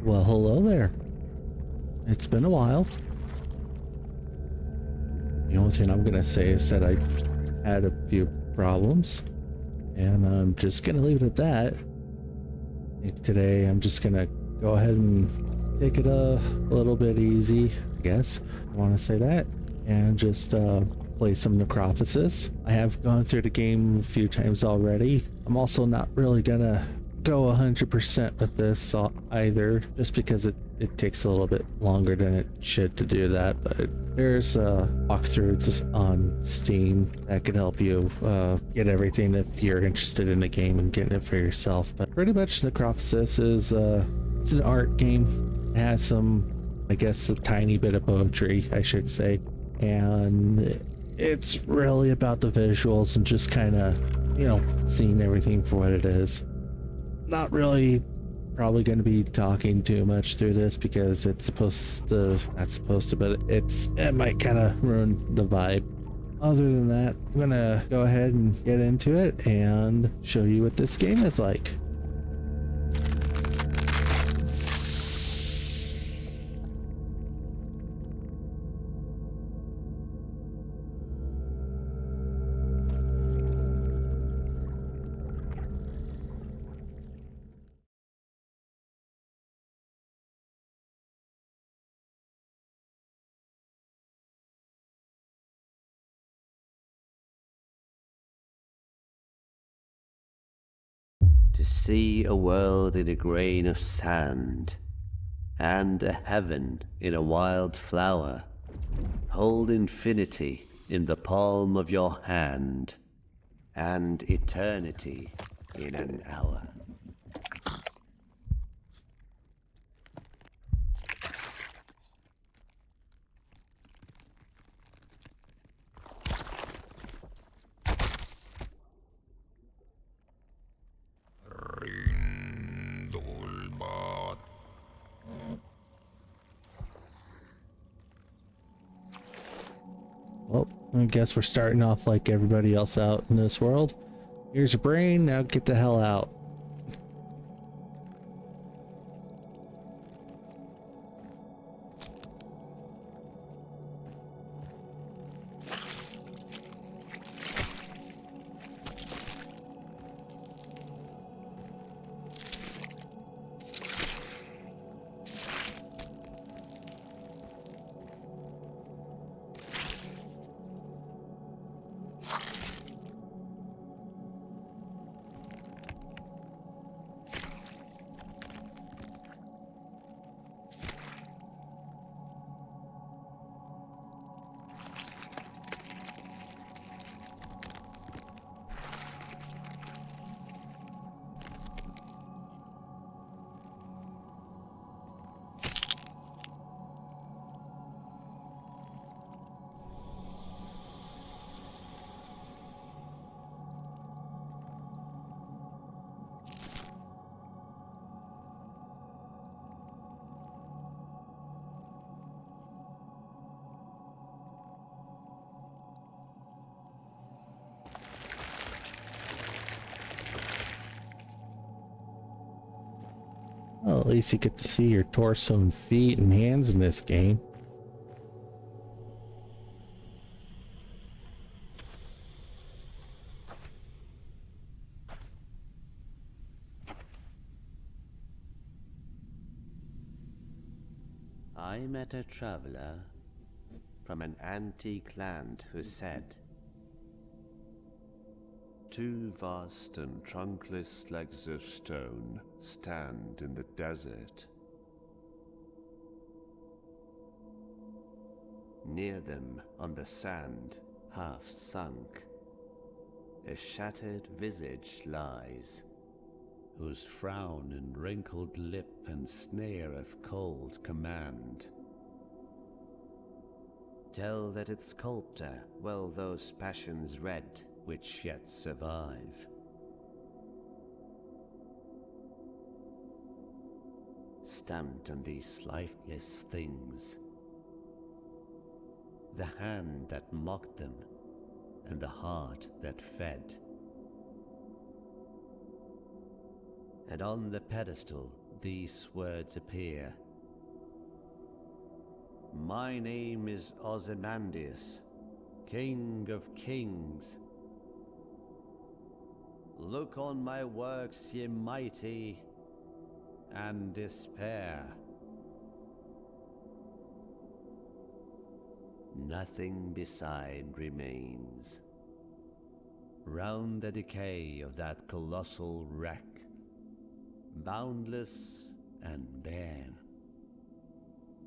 Well, hello there. It's been a while. The only thing I'm gonna say is that I had a few problems, and I'm just gonna leave it at that. I think today I'm just gonna go ahead and take it a little bit easy, I guess. I want to say that, and just play some Necrophosis. I have gone through the game a few times already. I'm also not really gonna go 100% with this either, just because it takes a little bit longer than it should to do that. But there's walkthroughs on Steam that could help you get everything if you're interested in the game and getting it for yourself. But pretty much Necrophosis is it's an art game. It has some, I guess, a tiny bit of poetry, I should say, and it's really about the visuals and just kind of, you know, seeing everything for what it is. Not really probably going to be talking too much through this because it's supposed to, not supposed to, but it might kind of ruin the vibe. Other than that, I'm gonna go ahead and get into it and show you what this game is like. To see a world in a grain of sand, and a heaven in a wild flower. Hold infinity in the palm of your hand, and eternity in an hour. Well, I guess we're starting off like everybody else out in this world. Here's your brain, now get the hell out. Well, at least you get to see your torso and feet and hands in this game. I met a traveler from an antique land who said, "Two vast and trunkless legs of stone stand in the desert. Near them, on the sand, half sunk, a shattered visage lies, whose frown and wrinkled lip and snare of cold command tell that its sculptor well those passions read which yet survive. Stamped on these lifeless things, the hand that mocked them, and the heart that fed. And on the pedestal these words appear. My name is Ozymandias, King of Kings. Look on my works, ye mighty, and despair. Nothing beside remains. Round the decay of that colossal wreck, boundless and bare,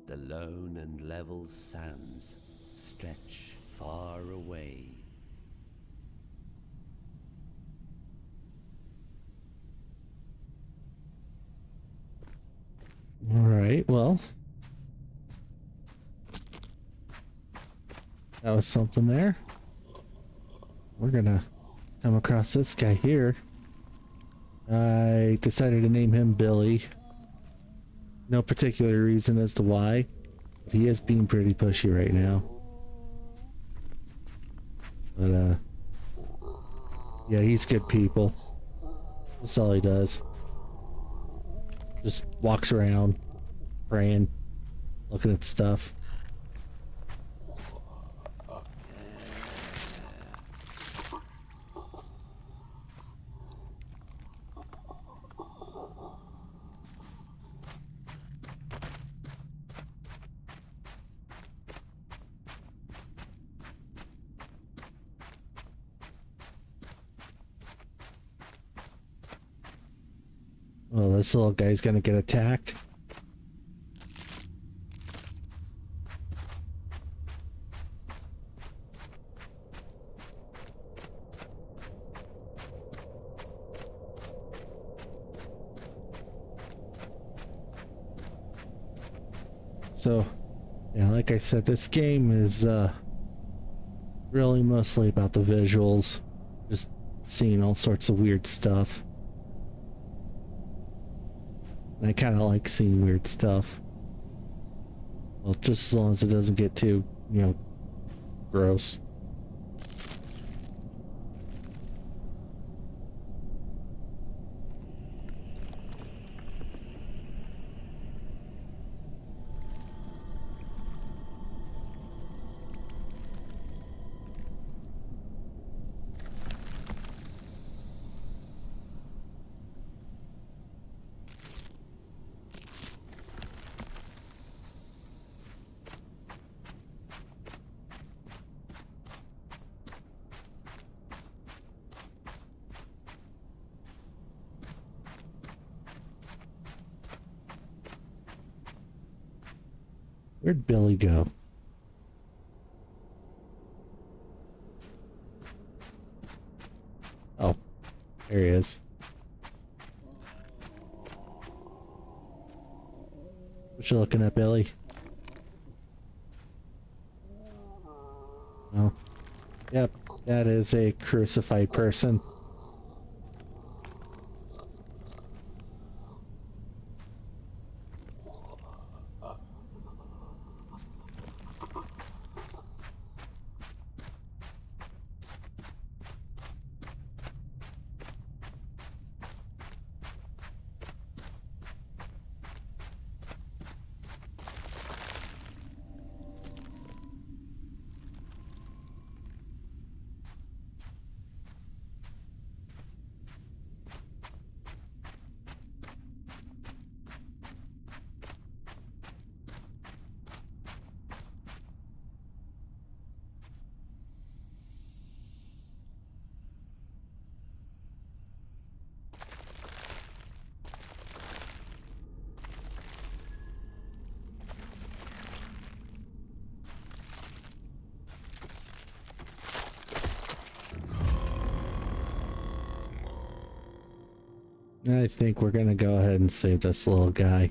the lone and level sands stretch far away. All right, well, that was something there. We're gonna come across this guy here. I decided to name him Billy. No particular reason as to why, but he is being pretty pushy right now. But yeah, he's good people. That's all he does. Just walks around, praying, looking at stuff. Well, this little guy's gonna get attacked. So, yeah, like I said, this game is really mostly about the visuals. Just seeing all sorts of weird stuff. And I kind of like seeing weird stuff. Well, just as long as it doesn't get too, gross. Where'd Billy go? Oh, there he is. What you looking at, Billy? Oh. Yep, that is a crucified person. I think we're gonna go ahead and save this little guy.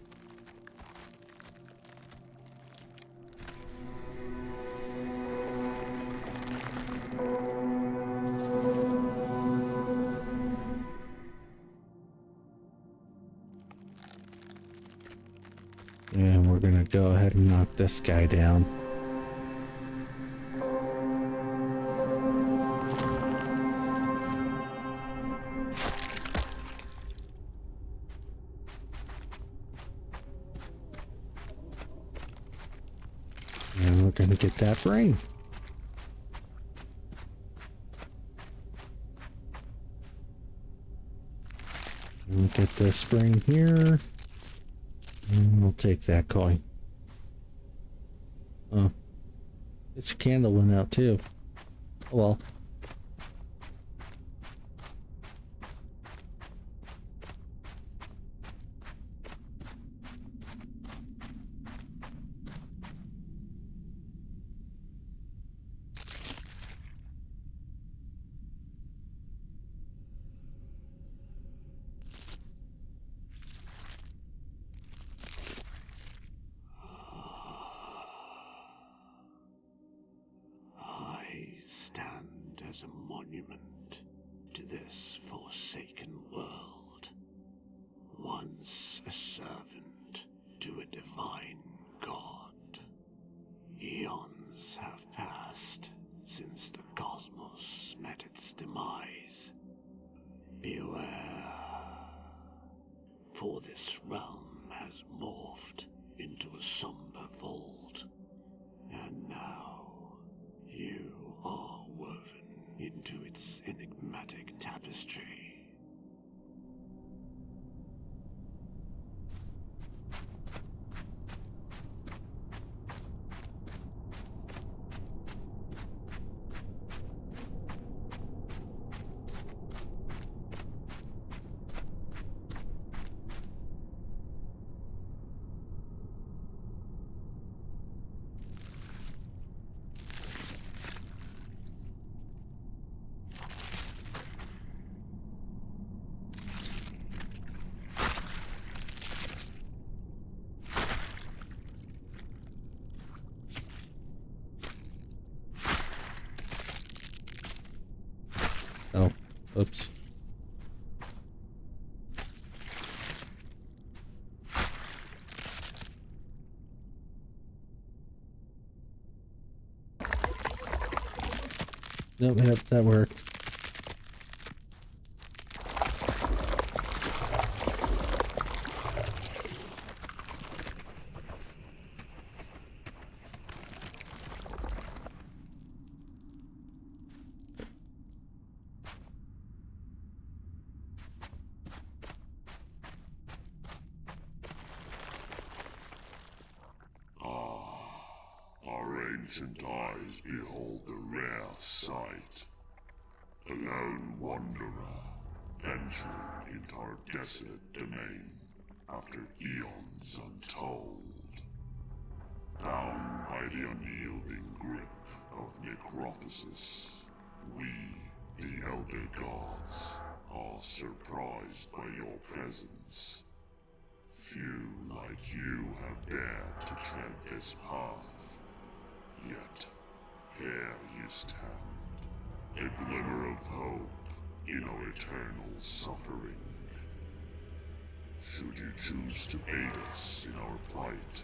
And we're gonna go ahead and knock this guy down. And we're gonna get that brain. We'll get this brain here. And we'll take that coin. Oh. It's your candle went out too. Oh well. I stand as a monument to this forsaken world, once a servant to a divine god. Eons have passed since the cosmos met its demise. Beware, for this realm has morphed into a somber vault, and now you are woven into its enigmatic tapestry. Oh, oops. Nope, yep, that worked. Our ancient eyes behold the rare sight. A lone wanderer venturing into our desolate domain after eons untold. Bound by the unyielding grip of Necrophosis, we, the Elder Gods, are surprised by your presence. Few like you have dared to tread this path. Yet, here you stand, a glimmer of hope in our eternal suffering. Should you choose to aid us in our plight,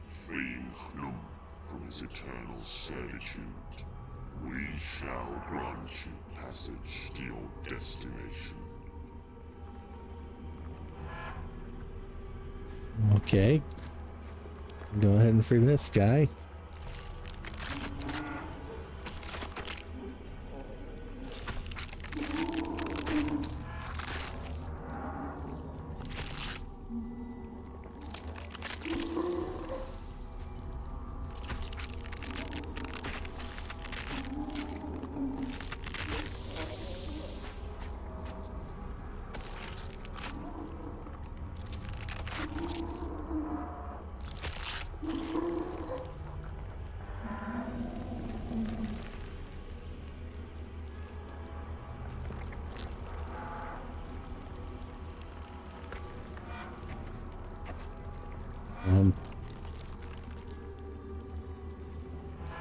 freeing Hnum from his eternal servitude, we shall grant you passage to your destination. Okay. Go ahead and free this guy.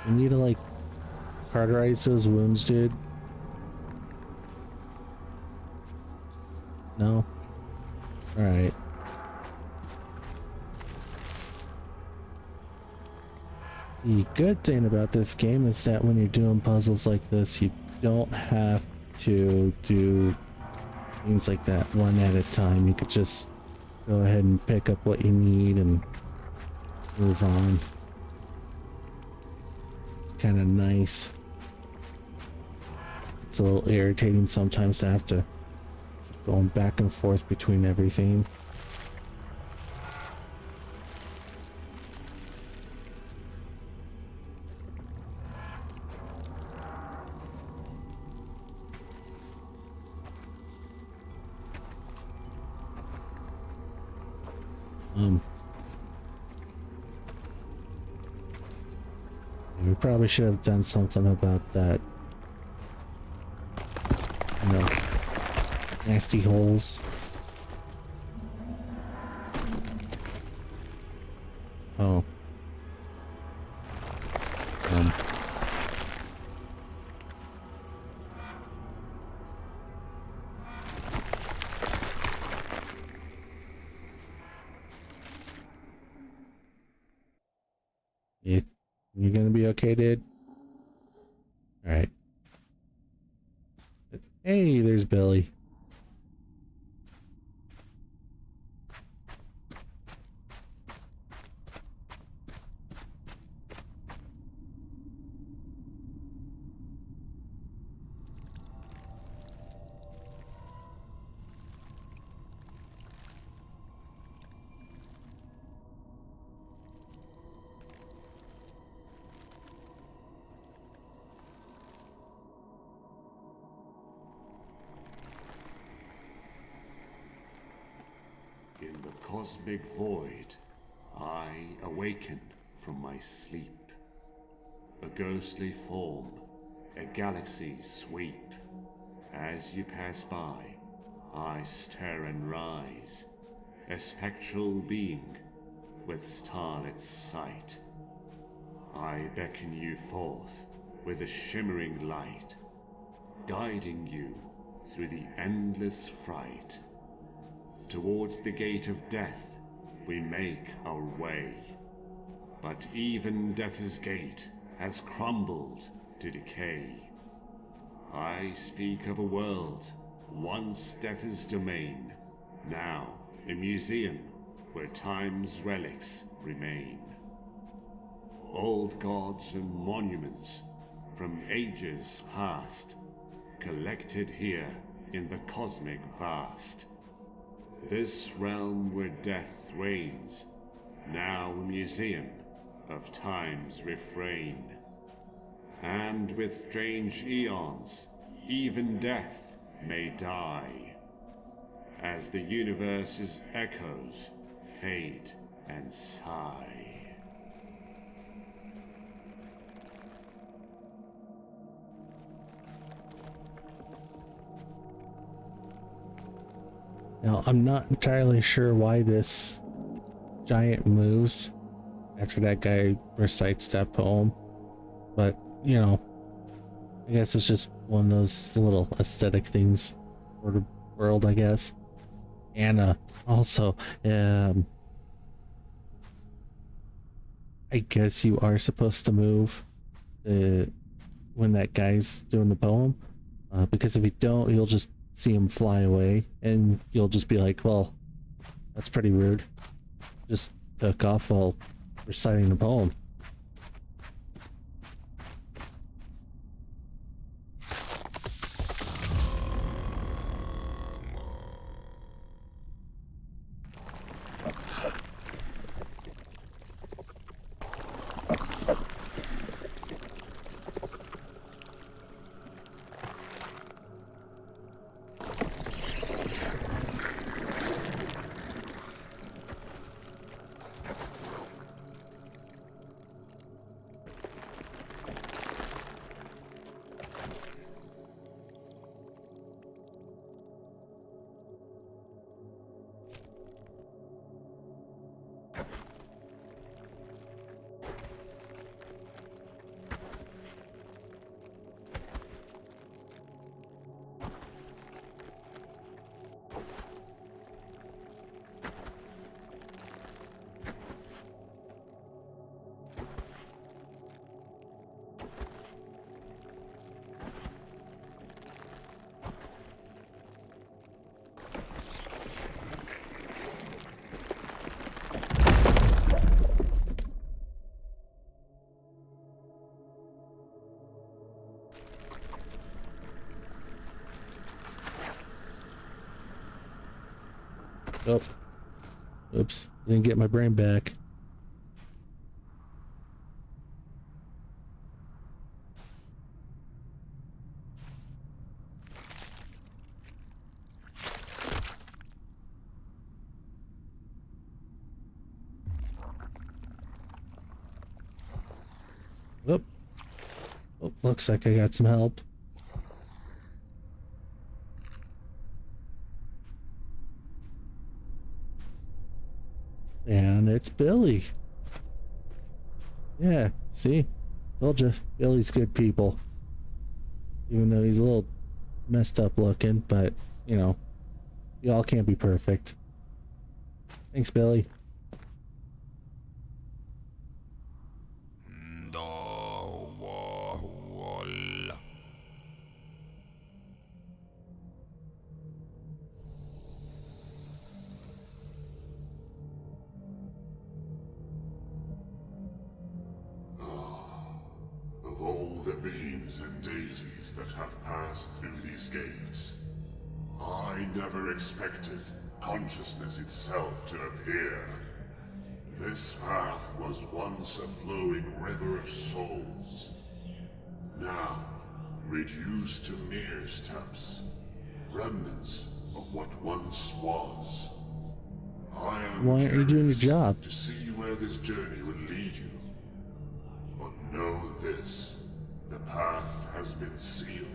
We need to like cauterize those wounds, dude. No? Alright. The good thing about this game is that when you're doing puzzles like this, you don't have to do things like that one at a time. You could just go ahead and pick up what you need and move on. kind of nice. It's a little irritating sometimes to have to going back and forth between everything. We probably should have done something about that. You know, nasty holes. Oh. You gonna be okay, dude? Alright. Hey, there's Billy. In the cosmic void, I awaken from my sleep. A ghostly form, a galaxy's sweep. As you pass by, I stir and rise, a spectral being with starlit sight. I beckon you forth with a shimmering light, guiding you through the endless fright. Towards the gate of death we make our way, but even death's gate has crumbled to decay. I speak of a world once death's domain, now a museum where time's relics remain. Old gods and monuments from ages past, collected here in the cosmic vast. This realm where death reigns, now a museum of time's refrain. And with strange eons, even death may die, as the universe's echoes fade and sigh. Now, I'm not entirely sure why this giant moves after that guy recites that poem, but, you know, I guess it's just one of those little aesthetic things for the world, I guess. And also, I guess you are supposed to move when that guy's doing the poem, because if you don't, you'll just see him fly away, and you'll just be like, well, that's pretty rude. Just took off while reciting the poem. Oh. Oops. Didn't get my brain back. Oh. Oh, looks like I got some help. And it's Billy. Yeah, see? Told you, Billy's good people. Even though he's a little messed up looking, but, you know, we all can't be perfect. Thanks, Billy. Of all the beings and deities that have passed through these gates, I never expected consciousness itself to appear. This path was once a flowing river of souls. Now, reduced to mere steps, remnants of what once was. I am Why aren't you doing your curious job? to see where this journey will lead you. But know this, the path has been sealed,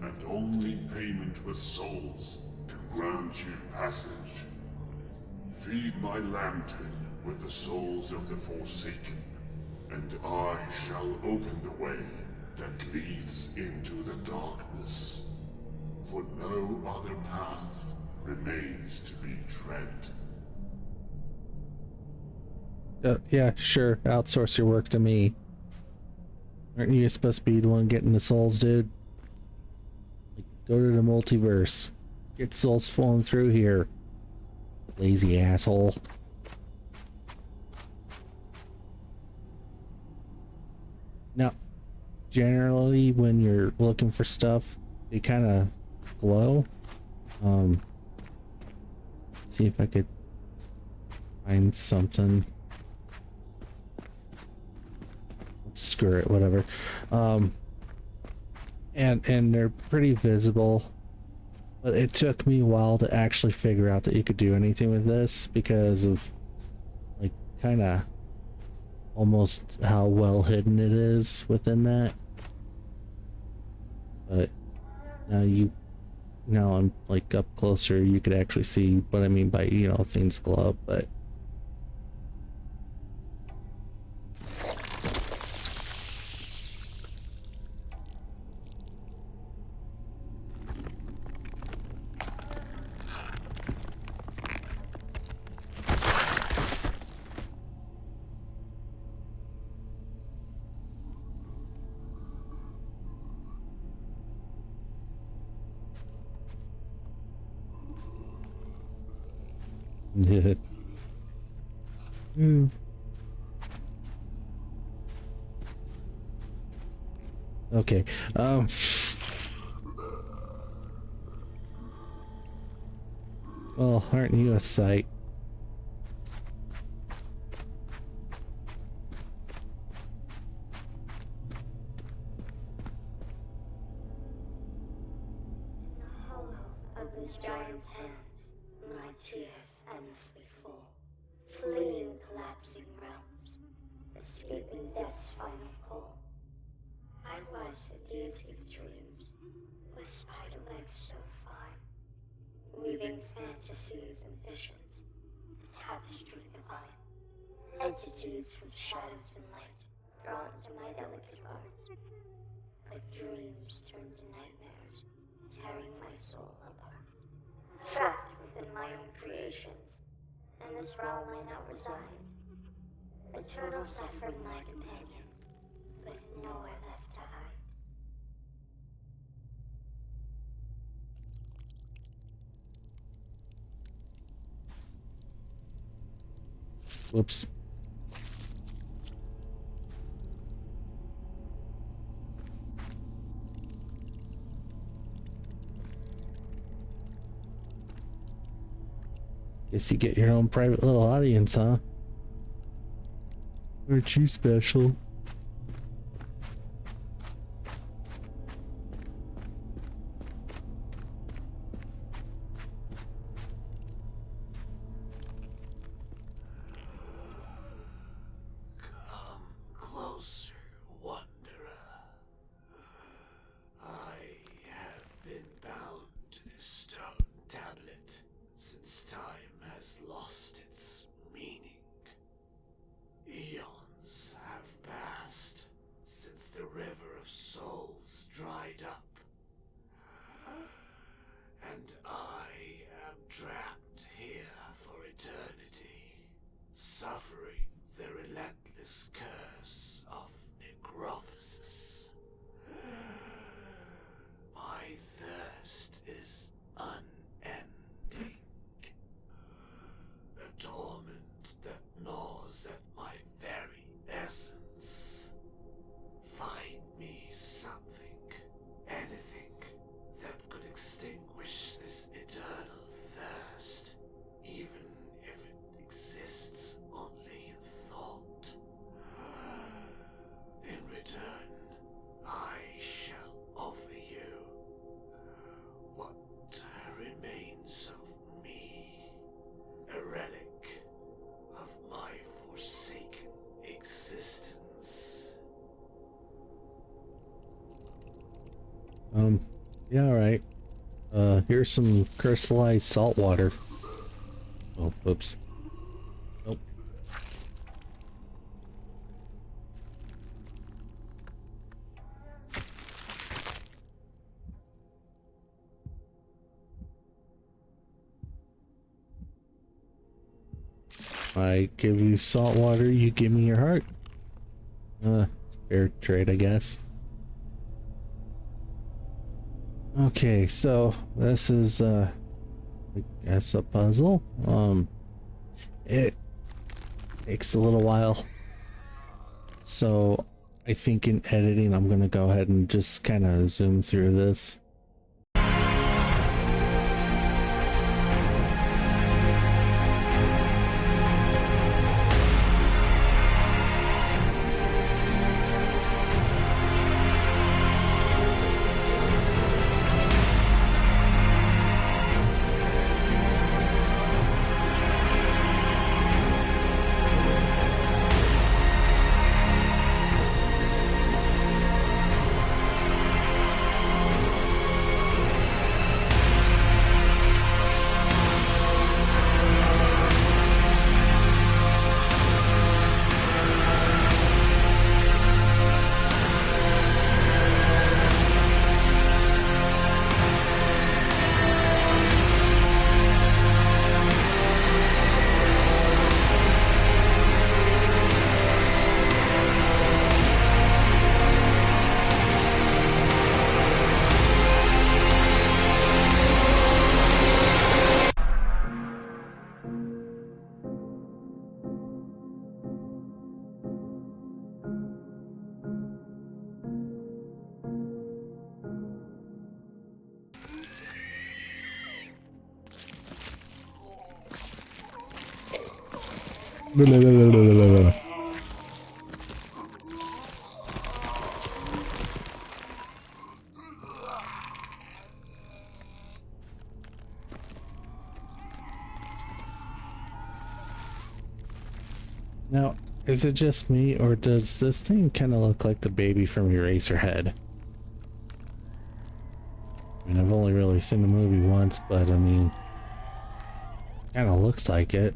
and only payment with souls can grant you passage. Feed my lantern with the souls of the Forsaken, and I shall open the way that leads into the darkness. For no other path remains to be tread. Yeah, sure. Outsource your work to me. Aren't you supposed to be the one getting the souls, dude? Like, go to the multiverse. Get souls flowing through here. Lazy asshole. Now, generally, when you're looking for stuff, they kind of glow. See if I could find something. Screw it, whatever. And they're pretty visible, but it took me a while to actually figure out that you could do anything with this because of like kind of almost how well hidden it is within that. But now I'm like up closer, you could actually see what I mean by, you know, things glow up. But Hmm. Okay. Well, aren't you a sight? In the hollow of this giant's hand, my tears endlessly fall, fleeing collapsing realms, escaping death's final call. I was a deity of dreams, with spider legs so fine, weaving fantasies and visions, a tapestry divine. Entities from shadows and light, drawn to my delicate heart. But dreams turned to nightmares, tearing my soul apart. Trapped within my own creations, in this realm I now reside. Eternal suffering my companion, with nowhere left to hide. Whoops. Guess you get your own private little audience, huh? Aren't you special? Come closer, wanderer. I have been bound to this stone tablet since time has lost its meaning. Eons have passed since the river of souls dried up. And I am trapped here for eternity, suffering the relentless curse of necrophosis. My thirst is unending. A torment that gnaws at my very essence. Find me something, anything, that could extinguish this eternal thirst, even if it exists only in thought. In return, I shall offer you what remains of me, a relic of my forsaken existence. Yeah, alright. Here's some crystallized salt water. Oh, whoops. Nope. I give you salt water, you give me your heart. It's fair trade, I guess. Okay, so this is I guess a puzzle. It takes a little while. So I think in editing I'm gonna go ahead and just kind of zoom through this. Now, is it just me, or does this thing kind of look like the baby from Eraserhead? I mean, I've only really seen the movie once, but I mean, kind of looks like it.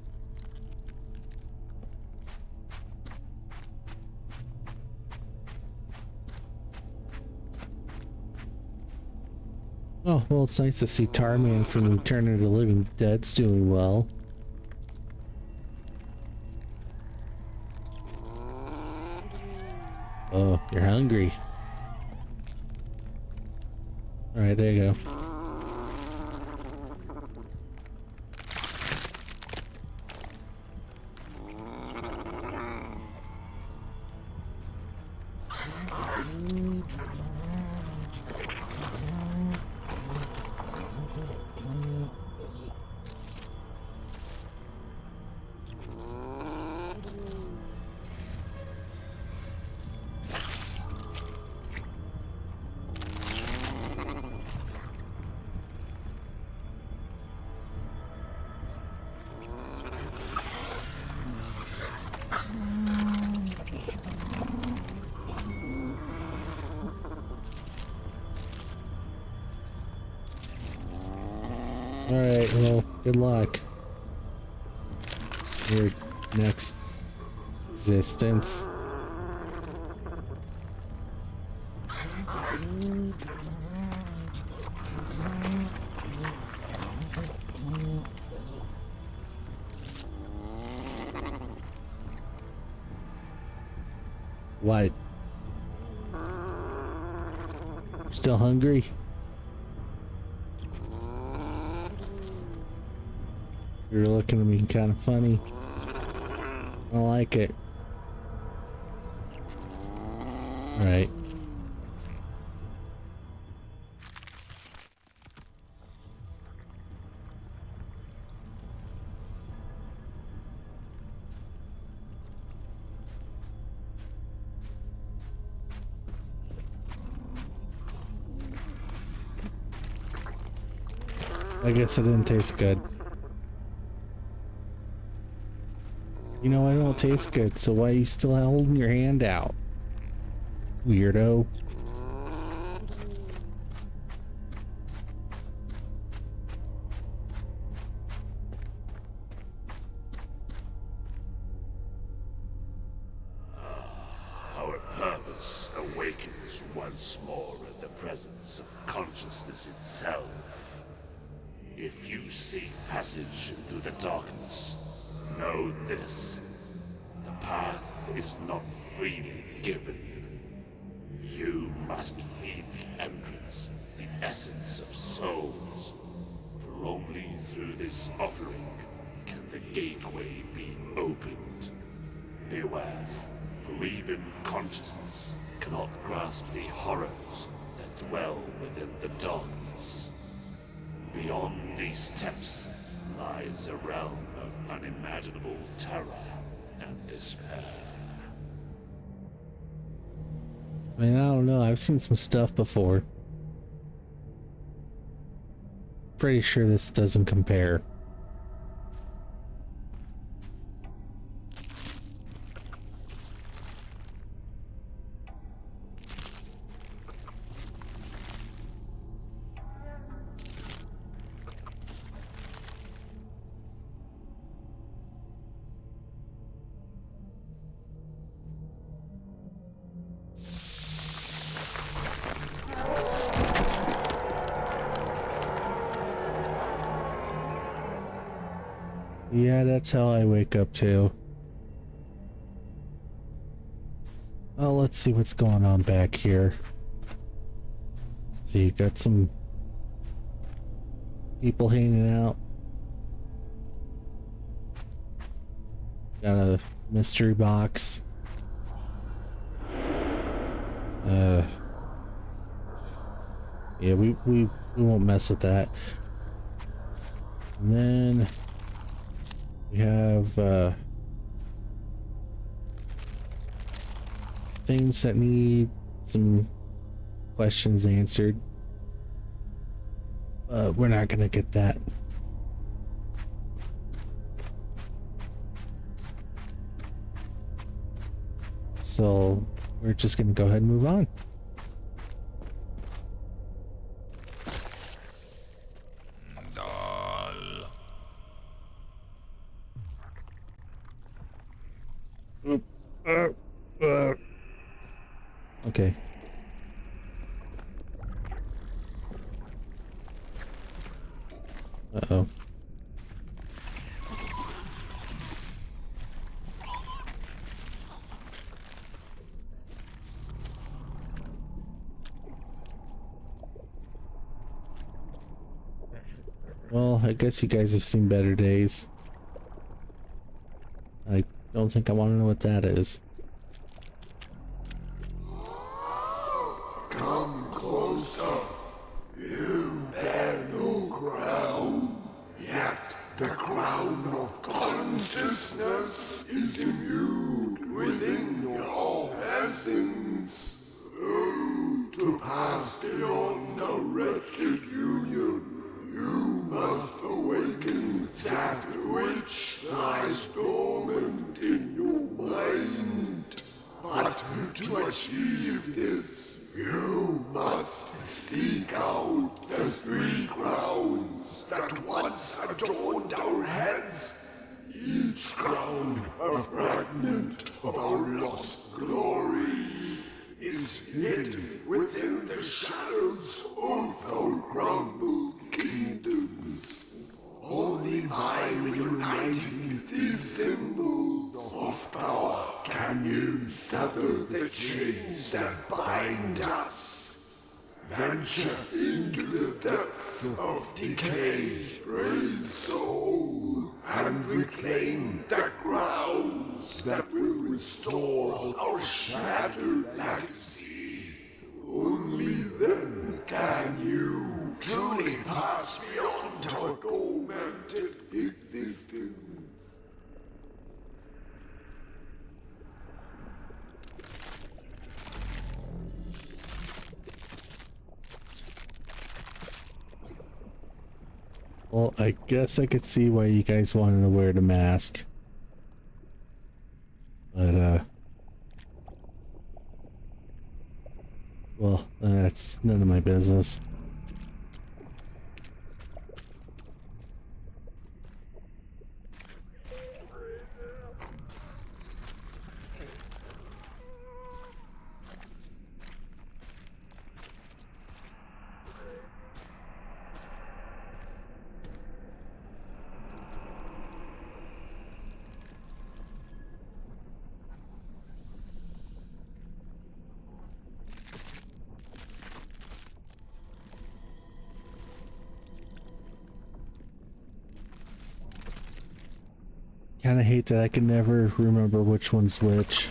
Oh, well, it's nice to see Tarman from Return of the Living Dead's doing well. Oh, you're hungry. Alright, there you go. Alright, well, good luck. Your next existence. What? Still hungry? You're looking at me kind of funny. I don't like it. Alright. I guess it didn't taste good. You know, I don't taste good, so why are you still holding your hand out? Weirdo. Our purpose awakens once more at the presence of consciousness itself. If you seek passage through the darkness, know this: the path is not freely given. You must feed the entrance, the essence of souls. For only through this offering can the gateway be opened. Beware, for even consciousness cannot grasp the horrors that dwell within the darkness. Beyond these steps lies a realm of unimaginable terror and despair. I mean, I don't know. I've seen some stuff before. Pretty sure this doesn't compare. Yeah, that's how I wake up too. Oh, let's see what's going on back here. So you got some people hanging out. Got a mystery box. Yeah, we won't mess with that. And then we have things that need some questions answered. We're not gonna get that. So we're just gonna go ahead and move on. Okay. Uh-oh. Well, I guess you guys have seen better days. I don't think I want to know what that is. Come closer. You bear no crown, yet the crown of consciousness is imbued within your essence. Oh, to pass beyond a wretched union, you must awaken that which lies dormant in your mind. But to achieve this, you must seek out the three crowns that once fragment of our lost glory is hidden within the shadows of our crumbled kingdoms. Only by reuniting these symbols of power can you sever the chains that bind us. Venture into the depths of decay, brave soul, and reclaim the grounds that will restore our shattered legacy. Only then can you truly pass beyond our tormented existence. Well, I guess I could see why you guys wanted to wear the mask. But, well, that's none of my business. Kind of hate that I can never remember which one's which.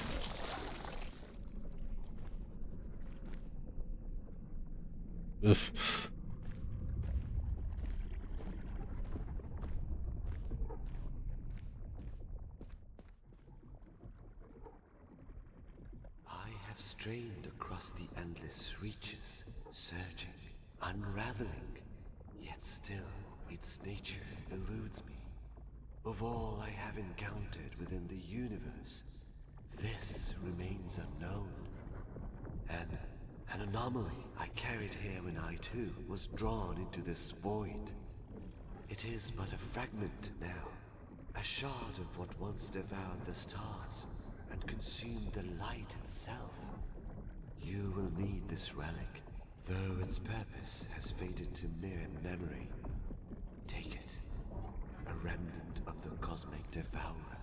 Ugh. I have strained across the endless reaches, searching, unraveling, yet still its nature eludes me. Of all I have encountered within the universe, this remains unknown. An anomaly I carried here when I too was drawn into this void. It is but a fragment now, a shard of what once devoured the stars and consumed the light itself. You will need this relic, though its purpose has faded to mere memory. Take it. A remnant of the cosmic devourer.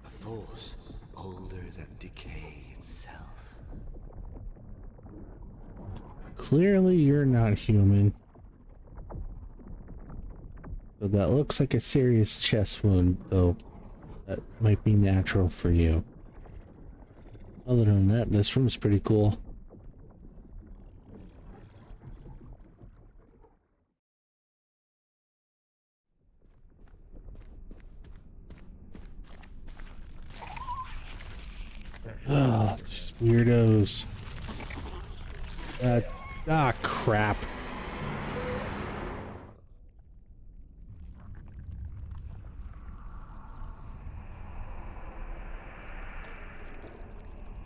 A force older than decay itself. Clearly you're not human. So that looks like a serious chest wound, though that might be natural for you. Other than that, this room's pretty cool. Ah, these weirdos. Crap.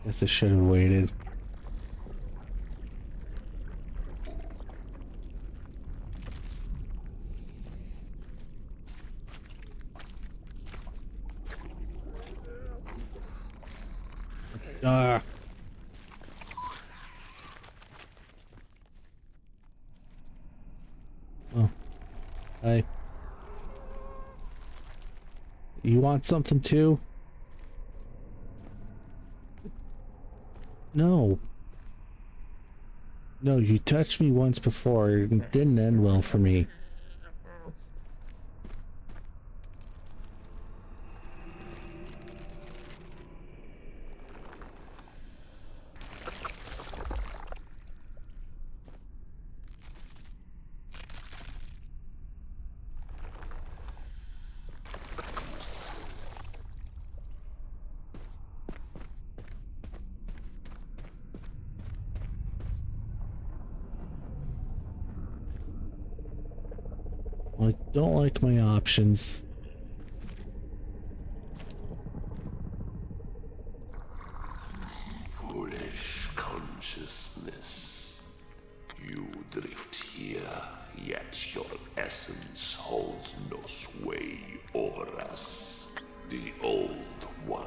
Guess I should have waited. Ah. Oh. Hey. You want something too? No. No, you touched me once before and it didn't end well for me. I don't like my options. Foolish consciousness. You drift here, yet your essence holds no sway over us. The old one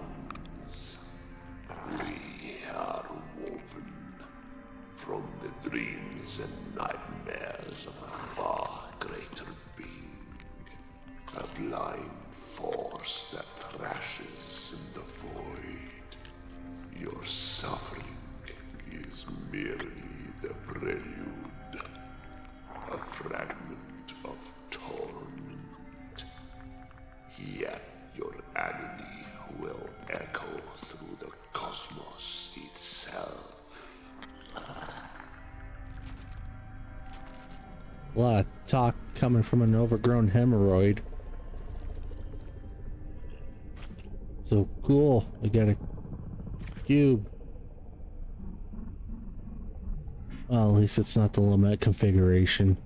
A lot of talk coming from an overgrown hemorrhoid. So cool. I got a cube. Well, at least it's not the Lamette configuration.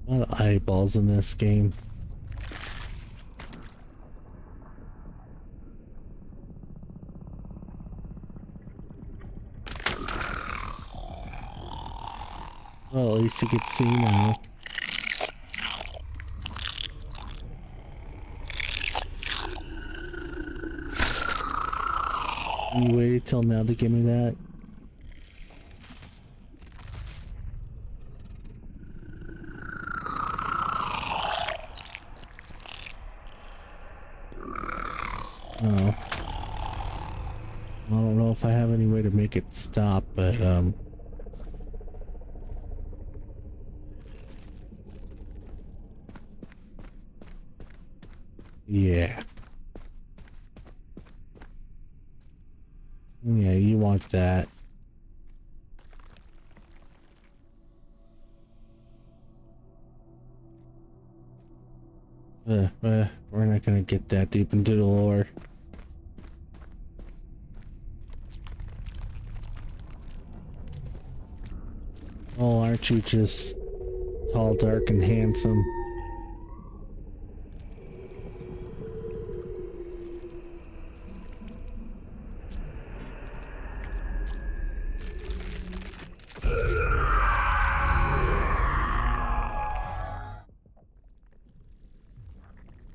A lot of eyeballs in this game. Well, at least you can see now. You waited till now to give me that? Oh. I don't know if I have any way to make it stop, but yeah. Yeah, you want that. We're not gonna get that deep into the lore. Oh, aren't you just tall, dark, and handsome?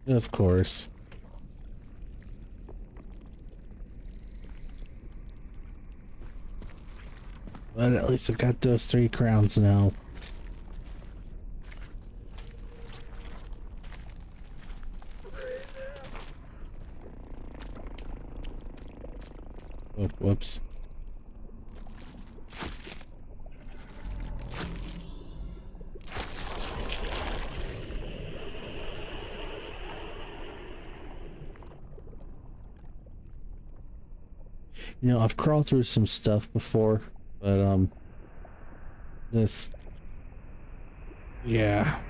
Of course. But at least I got those 3 crowns now. Oh, whoops. You know, I've crawled through some stuff before, but this, yeah,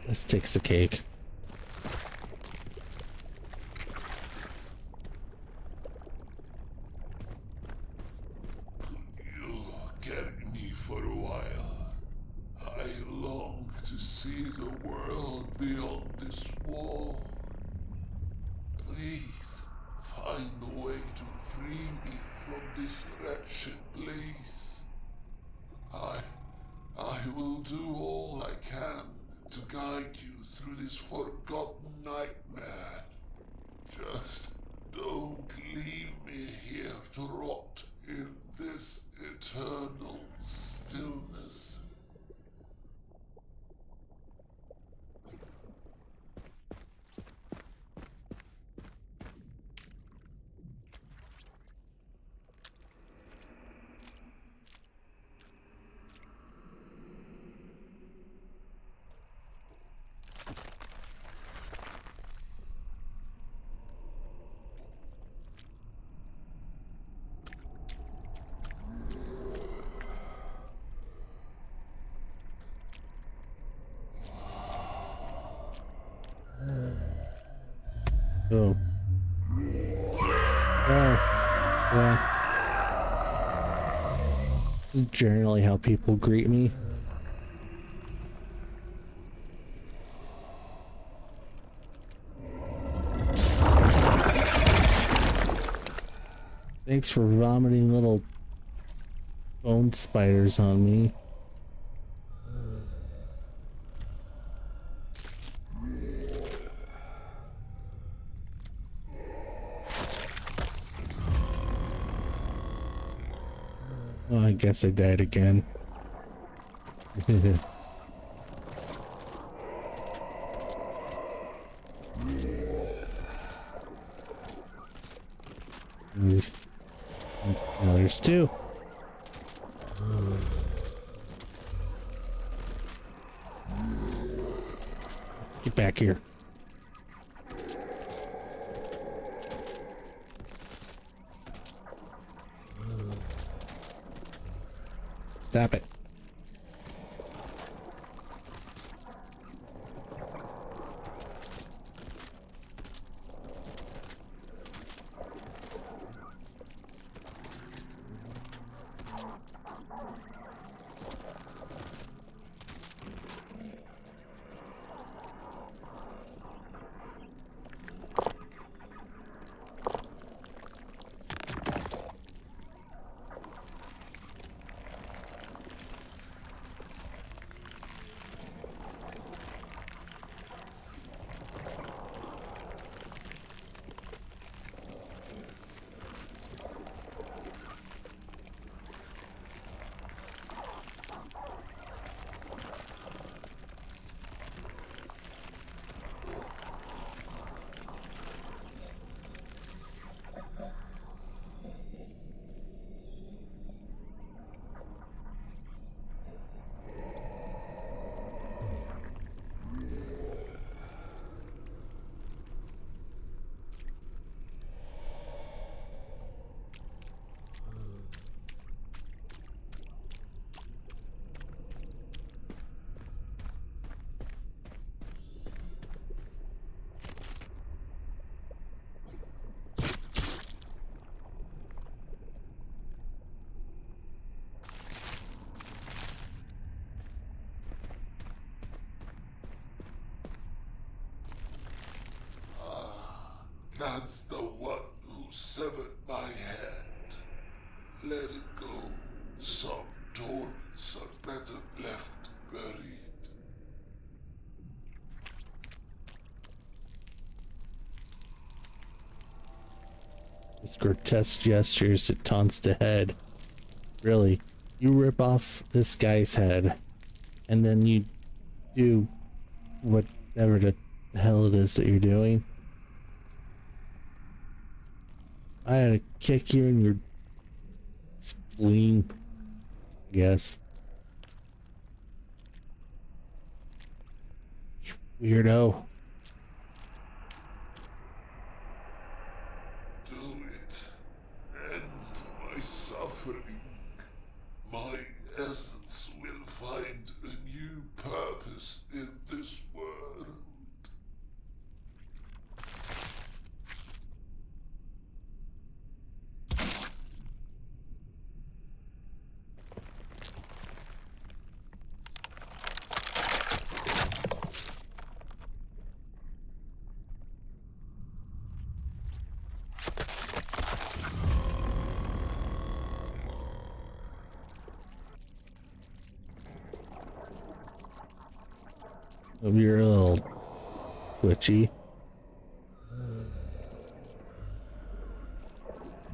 this takes the cake. You'll get me for a while. I long to see the world beyond this wall. Please, find a way to free me from this wretched place. I will do all I can to guide you through this forgotten nightmare. Just don't leave me here to rot in this eternal stillness. Oh. Oh. Yeah. This is generally how people greet me. Thanks for vomiting little bone spiders on me. Oh, I guess I died again. Now there's two. Get back here. Stop it. That's the one who severed my head. Let it go. Some torments are better left buried. With grotesque gestures, it taunts the head. Really, you rip off this guy's head, and then you do whatever the hell it is that you're doing. I had to kick you in your spleen, I guess. Weirdo. Do it. End my suffering. My essence will find a new purpose in this world. You're a little twitchy.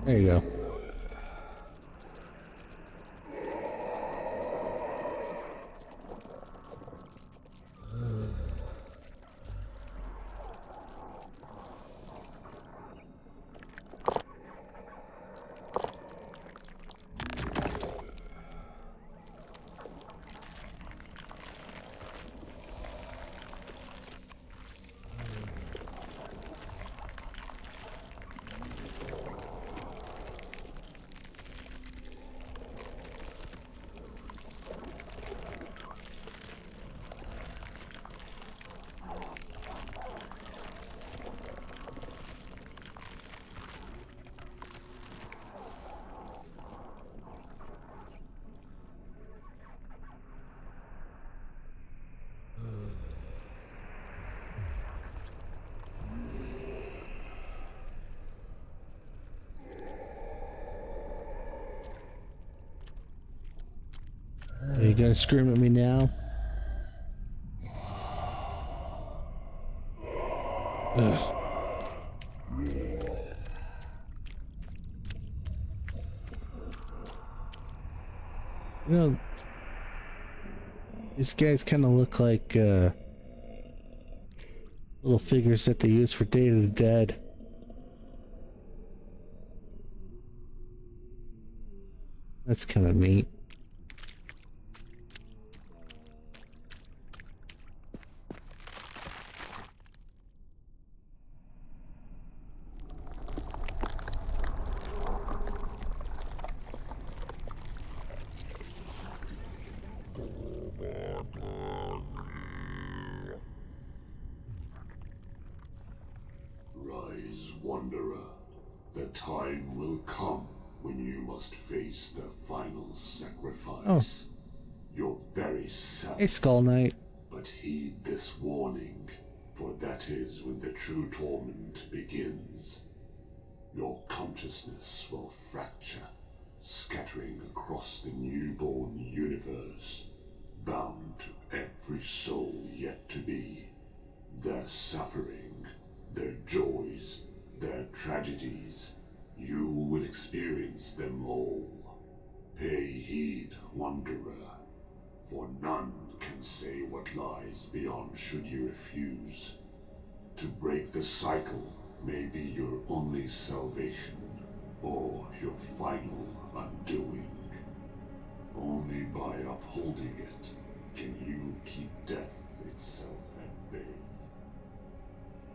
There you go. Are you gonna scream at me now? Ugh. You know, these guys kind of look like little figures that they use for Day of the Dead. That's kind of neat. Rise, Wanderer. The time will come when you must face the final sacrifice. Your very self. Hey, Skull Knight. But heed this warning, for that is when the true torment begins. Your consciousness will fracture, scattering across the newborn universe, bound to every soul yet to be. Their suffering, their joys, their tragedies, you will experience them all. Pay heed, Wanderer, for none can say what lies beyond should you refuse. To break the cycle may be your only salvation, or your final undoing. Only by upholding it can you keep death itself at bay.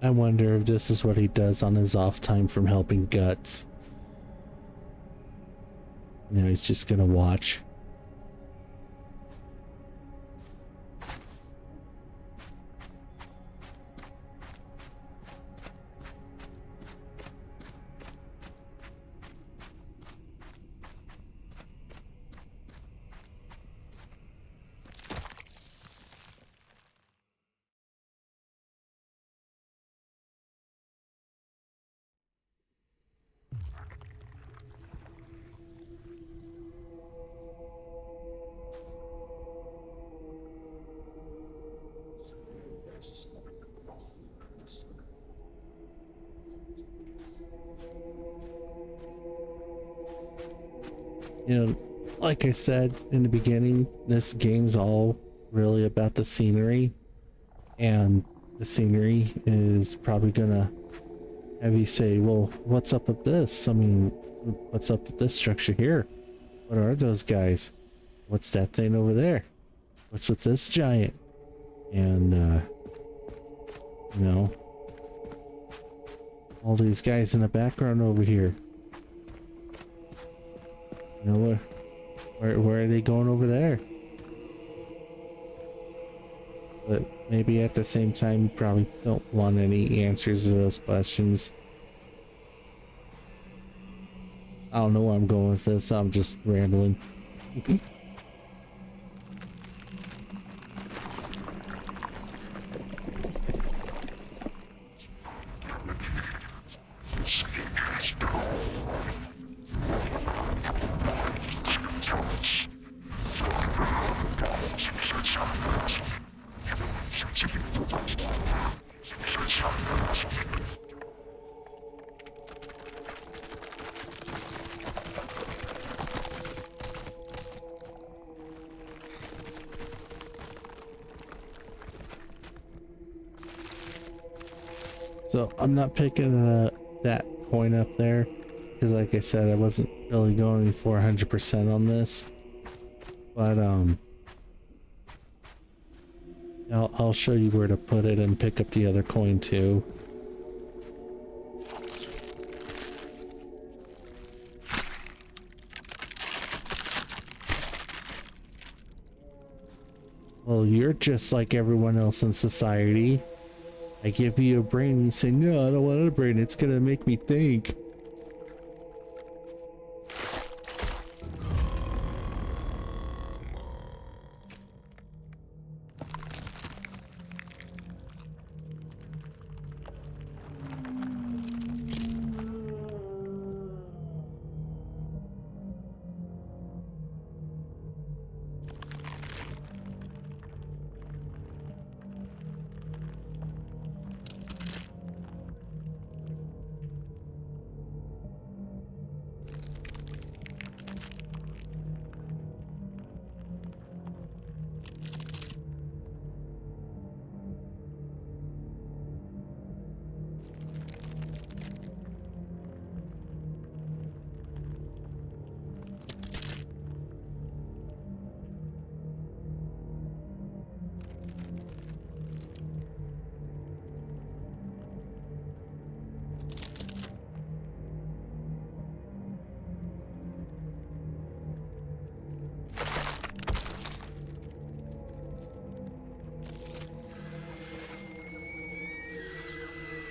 I wonder if this is what he does on his off time from helping Guts. Now he's just gonna watch. You know, like I said in the beginning, this game's all really about the scenery, and the scenery is probably gonna have you say, well, what's up with this? I mean, what's up with this structure here? What are those guys? What's that thing over there? What's with this giant? And you know, all these guys in the background over here. You know, where are they going over there? But maybe at the same time, you probably don't want any answers to those questions. I don't know where I'm going with this. I'm just rambling. So I'm not picking that coin up there because, like I said, I wasn't really going for 100% on this. But I'll show you where to put it and pick up the other coin too. Well, you're just like everyone else in society. I give you a brain and you say, no, I don't want a brain. It's gonna make me think.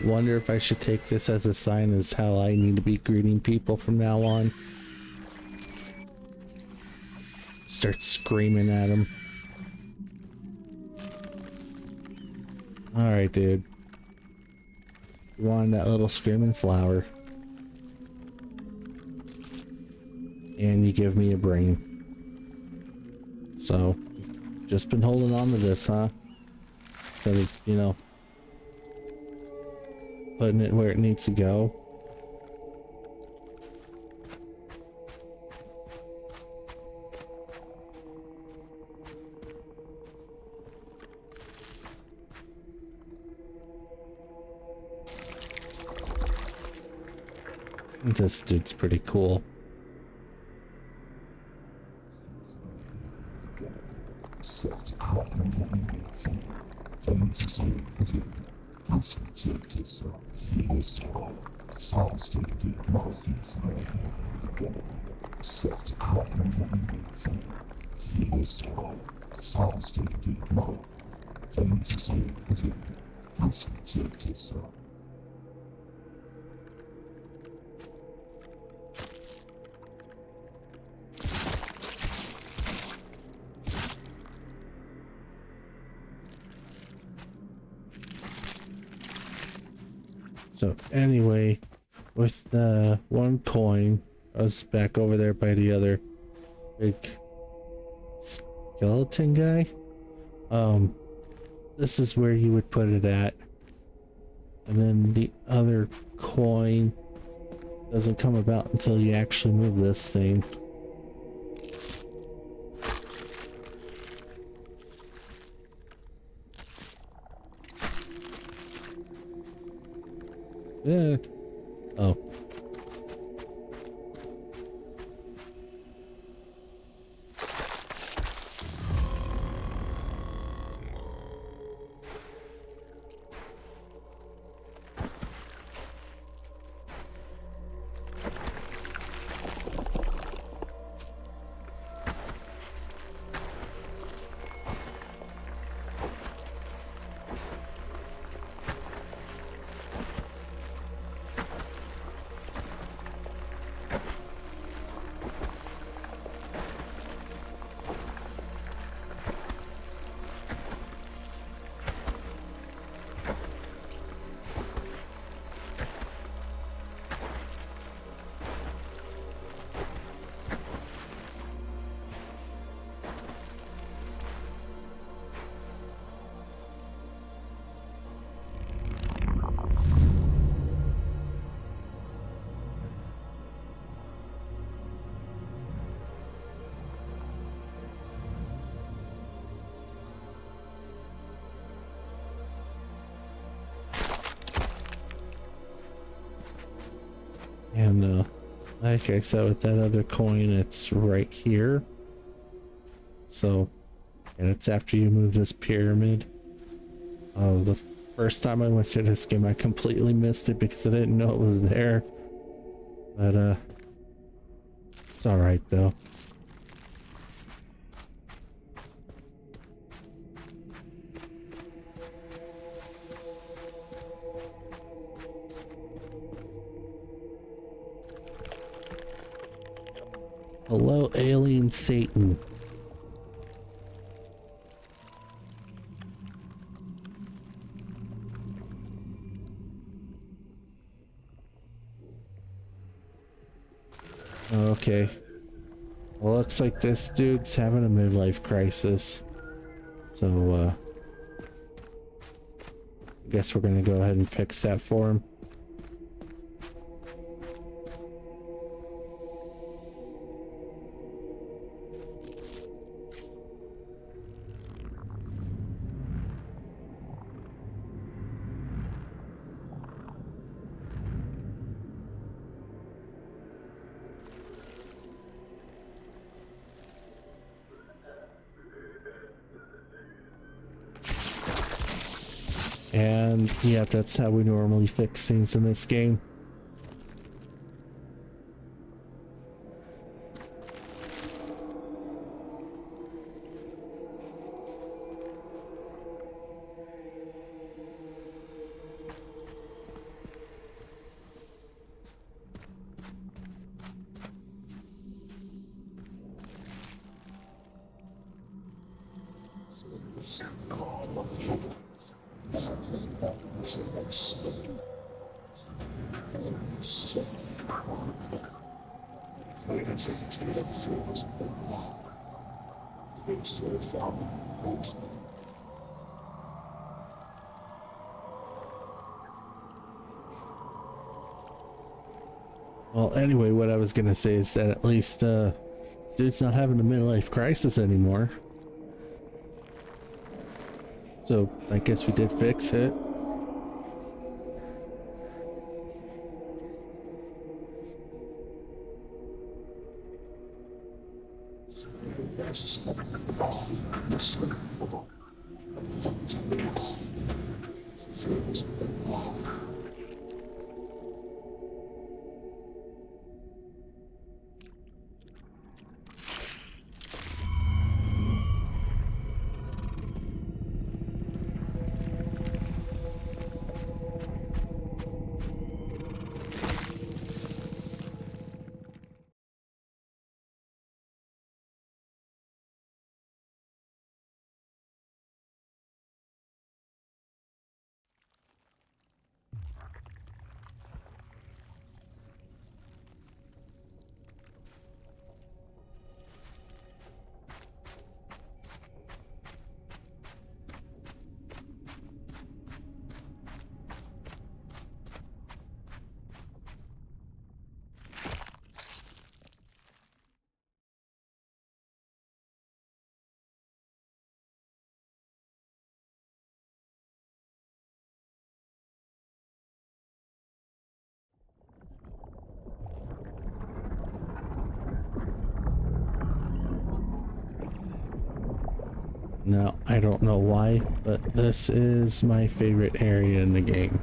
wonder if I should take this as a sign as how I need to be greeting people from now on. Start screaming at them. Alright, dude. You wanted that little screaming flower. And you give me a brain. So, just been holding on to this, huh? Instead of, you know, putting it where it needs to go. This dude's pretty cool. So anyway, with the one coin, I was back over there by the other big skeleton guy. This is where you would put it at. And then the other coin doesn't come about until you actually move this thing. Yeah. Oh. And like I said, with that other coin, it's right here. So, and it's after you move this pyramid. The first time I went through this game, I completely missed it because I didn't know it was there. But it's all right though. Hello, alien Satan. Okay. Well, looks like this dude's having a midlife crisis. So, I guess we're gonna go ahead and fix that for him. And yeah, that's how we normally fix things in this game. Well, anyway, what I was gonna say is that at least dude's not having a midlife crisis anymore. So I guess we did fix it. Now, I don't know why, but this is my favorite area in the game.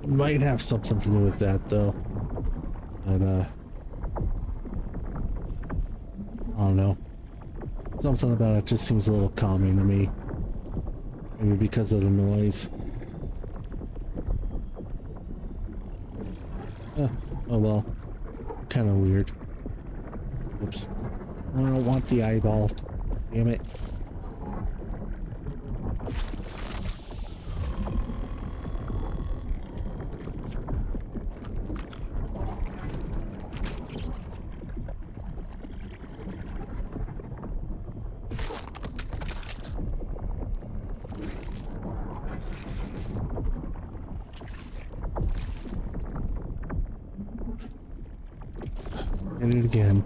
Might have something to do with that though, but I don't know. Something about it just seems a little calming to me. Maybe because of the noise. Oh well, kind of weird. Oops. I don't want the eyeball. Damn it. Hit it again.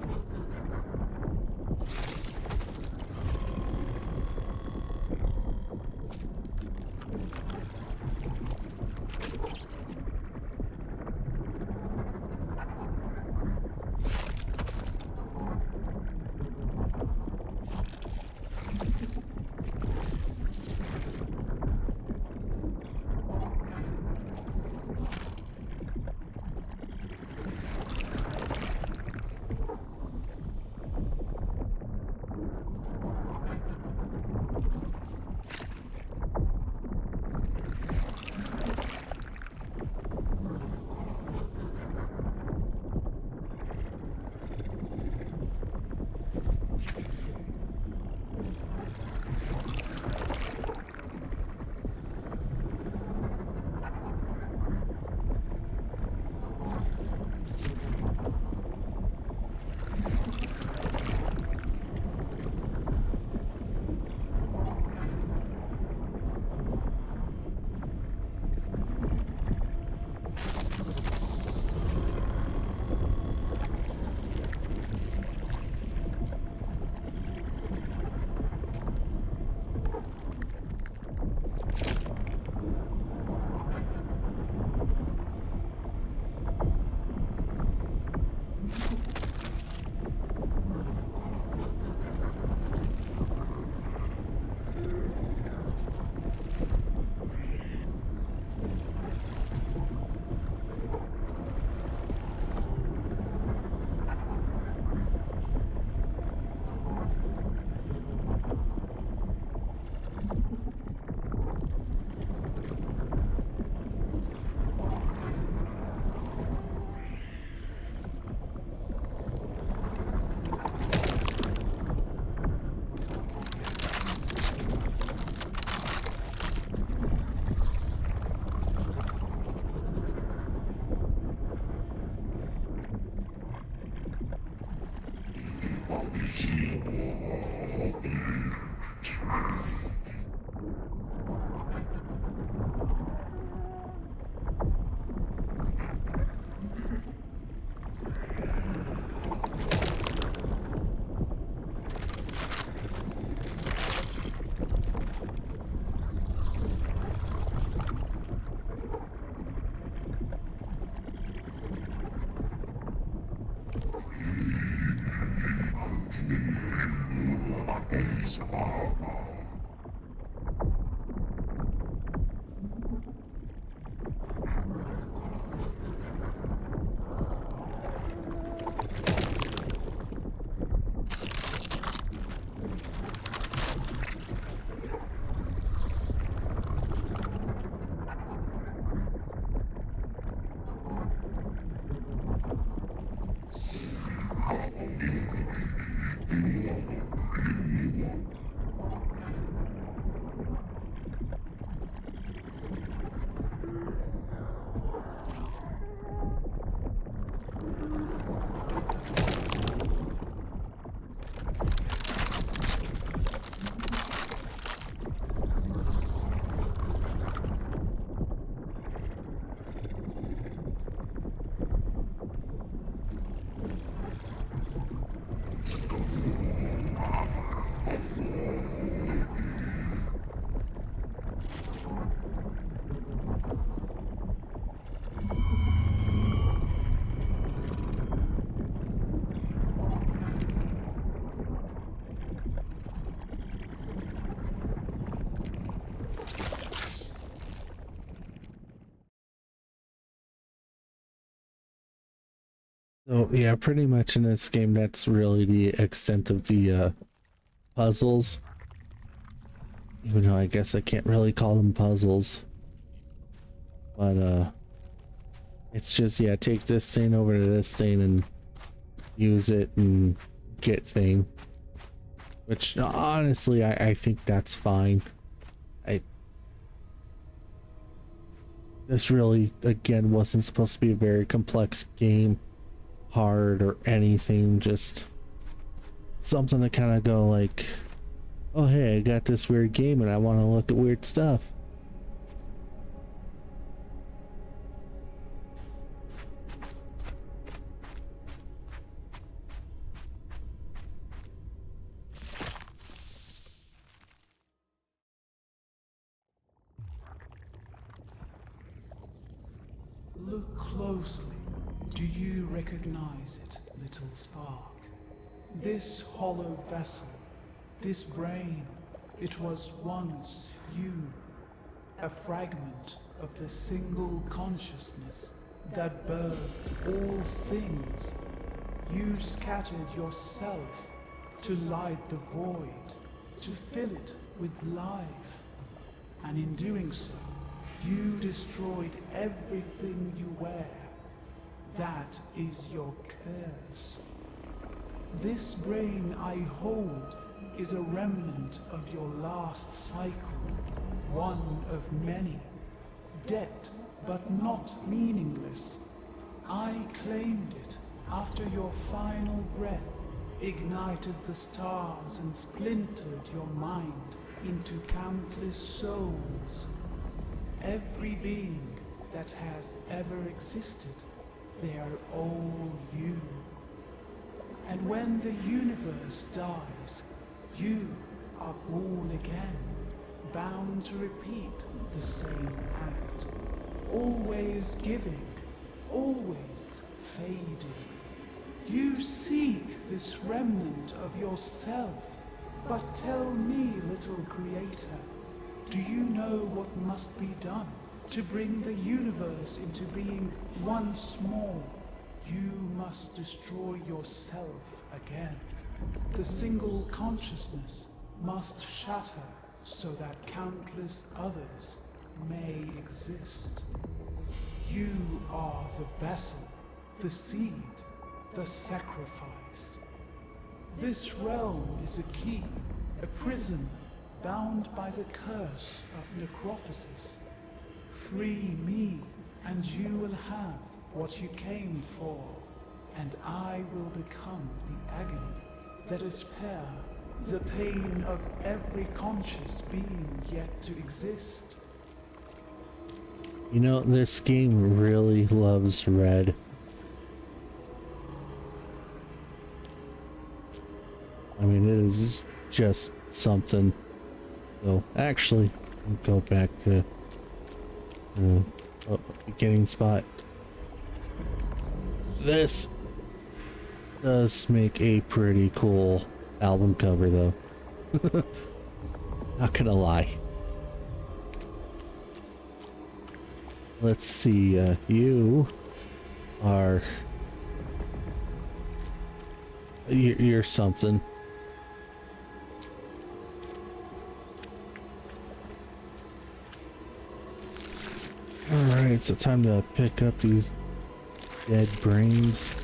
So yeah, pretty much in this game, that's really the extent of the puzzles. Even though I guess I can't really call them puzzles. But it's just, yeah, take this thing over to this thing and use it and get thing. Which honestly, I think that's fine. This really, again, wasn't supposed to be a very complex game, hard or anything, just something to kind of go like, oh hey, I got this weird game and I want to look at weird stuff. Look closely. Do you recognize it, little spark? This hollow vessel, this brain, it was once you, a fragment of the single consciousness that birthed all things. You scattered yourself to light the void, to fill it with life. And in doing so, you destroyed everything you wear. That is your curse. This brain I hold is a remnant of your last cycle, one of many, dead but not meaningless. I claimed it after your final breath ignited the stars and splintered your mind into countless souls. Every being that has ever existed, they are all you. And when the universe dies, you are born again, bound to repeat the same act. Always giving, always fading. You seek this remnant of yourself, but tell me, little creator, do you know what must be done to bring the universe into being once more? You must destroy yourself again. The single consciousness must shatter so that countless others may exist. You are the vessel, the seed, the sacrifice. This realm is a key, a prison bound by the curse of necrophosis. Free me, and you will have what you came for, and I will become the agony, the despair, the pain of every conscious being yet to exist. You know, this game really loves red. I mean, it is just something. So, actually, I'll go back to the beginning spot. This does make a pretty cool album cover, though. Not gonna lie. Let's see, you are... You're something. Alright, so time to pick up these dead brains.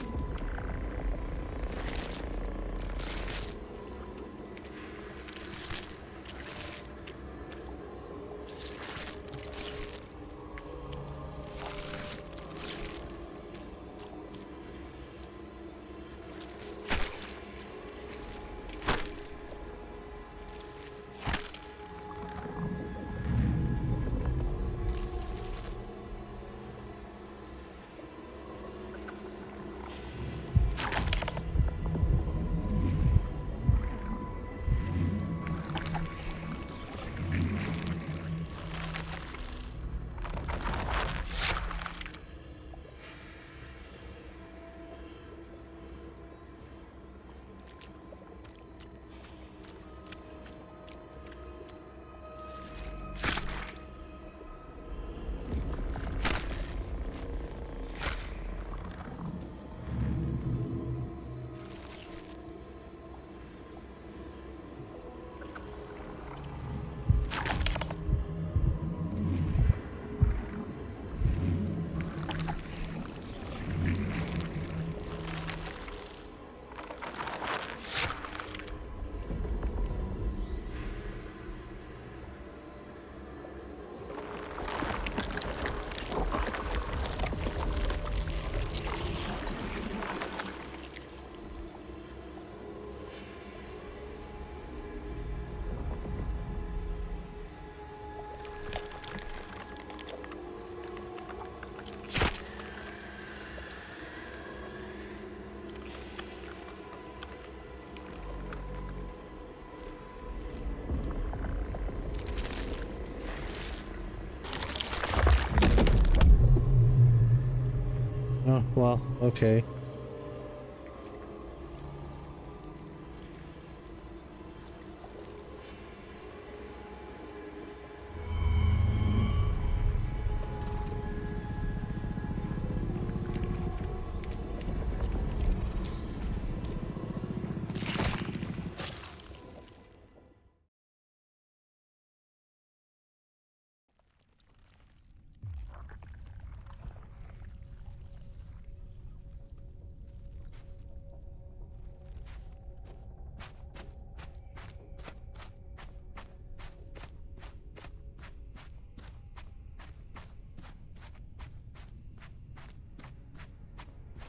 Oh, well, okay.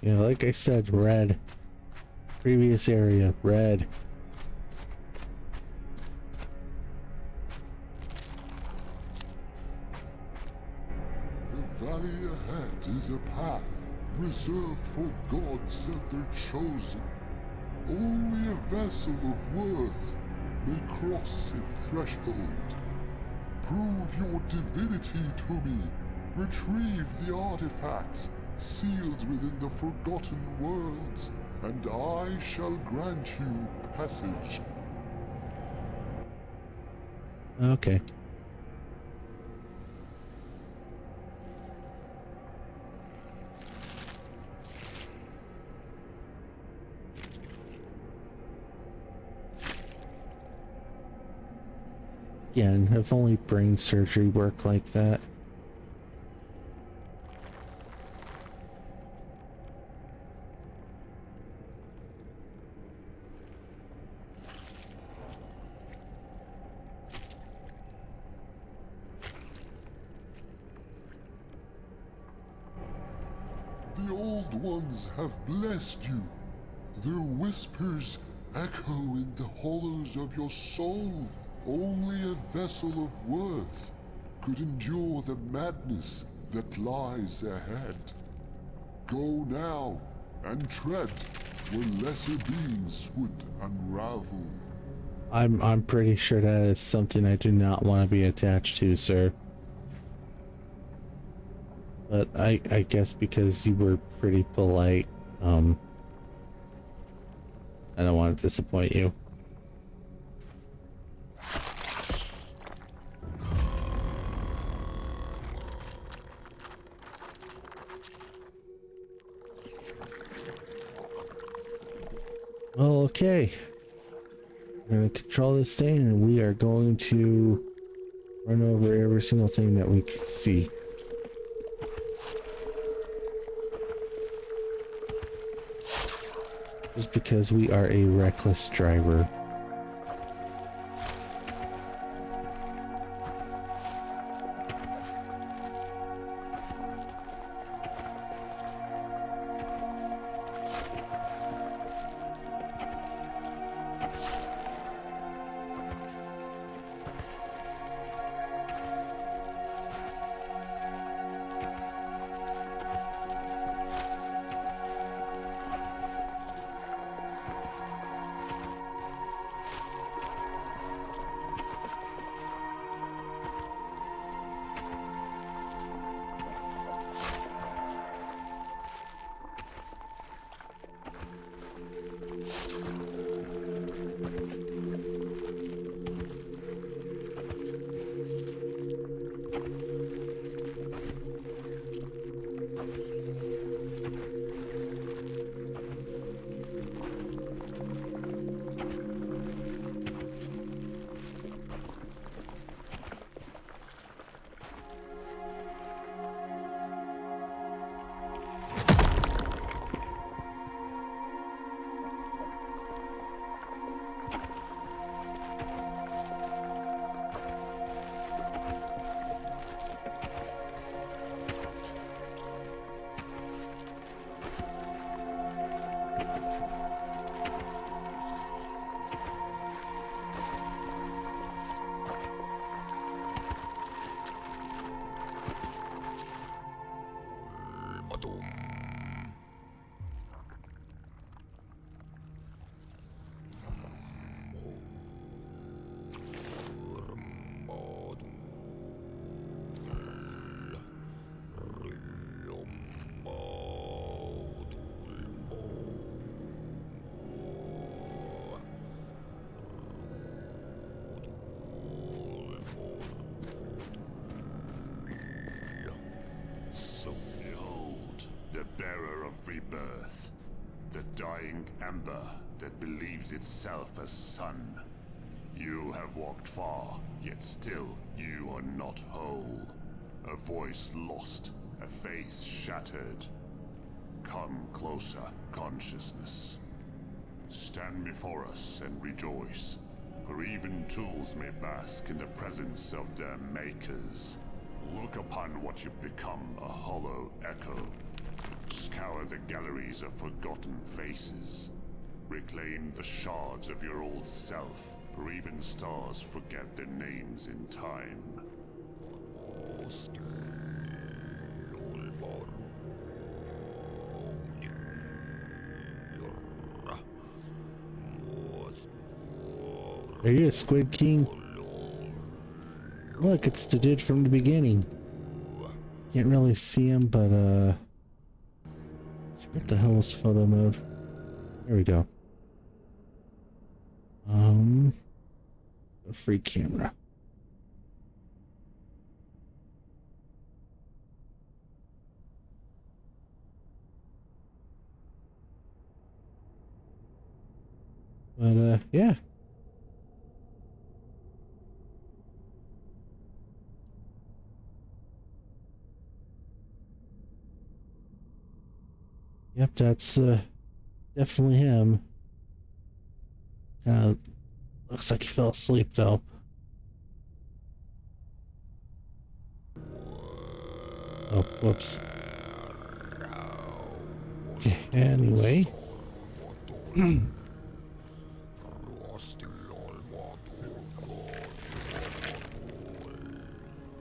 Yeah, like I said, red. Previous area, red. The valley ahead is a path reserved for gods and their chosen. Only a vessel of worth may cross its threshold. Prove your divinity to me. Retrieve the artifacts sealed within the Forgotten Worlds, and I shall grant you passage. Okay. Again, if only brain surgery worked like that. The Old Ones have blessed you. Their whispers echo in the hollows of your soul. Only a vessel of worth could endure the madness that lies ahead. Go now and tread where lesser beings would unravel. I'm pretty sure that is something I do not want to be attached to, sir. But I guess because you were pretty polite, I don't want to disappoint you. Okay. We're going to control this thing and we are going to run over every single thing that we can see. Just because we are a reckless driver. Rebirth, the dying ember that believes itself a sun. You have walked far, yet still you are not whole. A voice lost, a face shattered. Come closer, consciousness. Stand before us and rejoice, for even tools may bask in the presence of their makers. Look upon what you've become, a hollow echo. Scour the galleries of forgotten faces. Reclaim the shards of your old self, for even stars forget their names in time. Are you a Squid King? Look, it's the dude from the beginning. Can't really see him, but what the hell is photo mode? There we go. A free camera. But yeah. Yep, that's definitely him. Looks like he fell asleep though. Oh, whoops. Okay, anyway.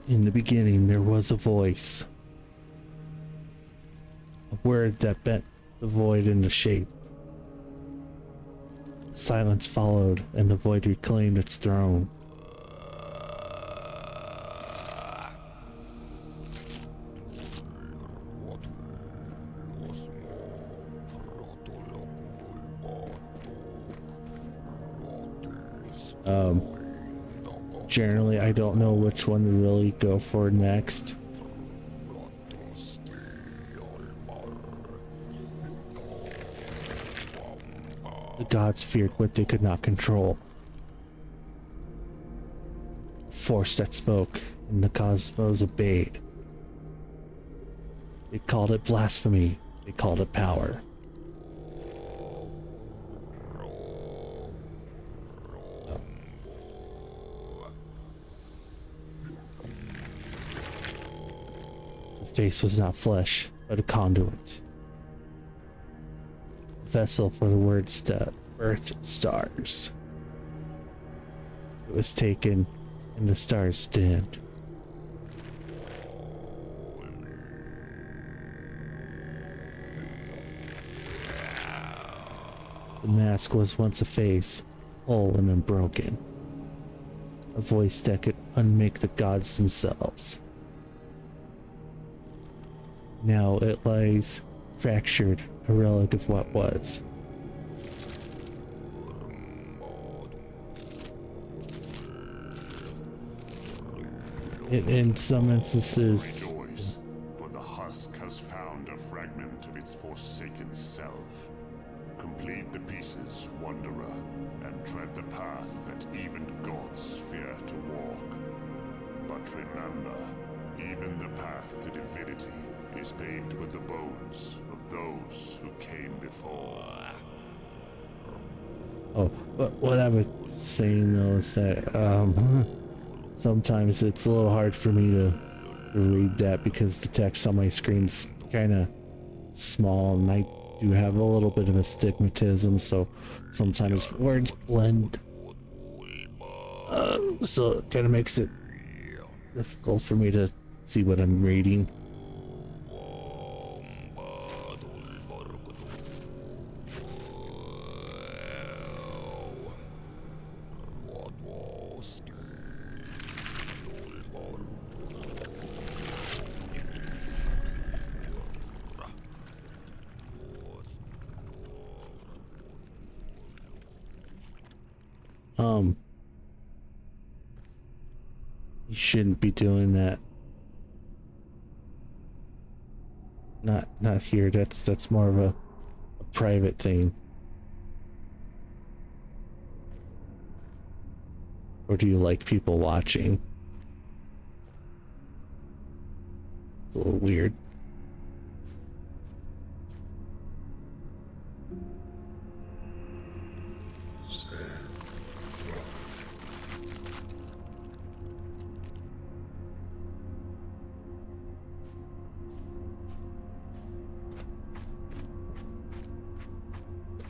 In the beginning, there was a voice. A word that bent the void into shape. Silence followed, and the void reclaimed its throne. Generally, I don't know which one to really go for next. The gods feared what they could not control. Force that spoke, and the cosmos obeyed. They called it blasphemy. They called it power. The face was not flesh, but a conduit. A vessel for the words to birth stars. It was taken, and the stars dimmed. The mask was once a face, whole and unbroken. A voice that could unmake the gods themselves. Now it lies fractured, a relic of what was. In some instances, Rejoice, for the husk has found a fragment of its forsaken self. Complete the pieces, wanderer, and tread the path that even gods fear to walk. But remember, even the path to divinity is paved with the bones of those who came before. oh, but what I was saying though is that sometimes it's a little hard for me to read that because the text on my screen's kind of small, and I do have a little bit of astigmatism, so sometimes words blend. So it kind of makes it difficult for me to see what I'm reading. You shouldn't be doing that. Not here. That's more of a private thing. Or do you like people watching? It's a little weird.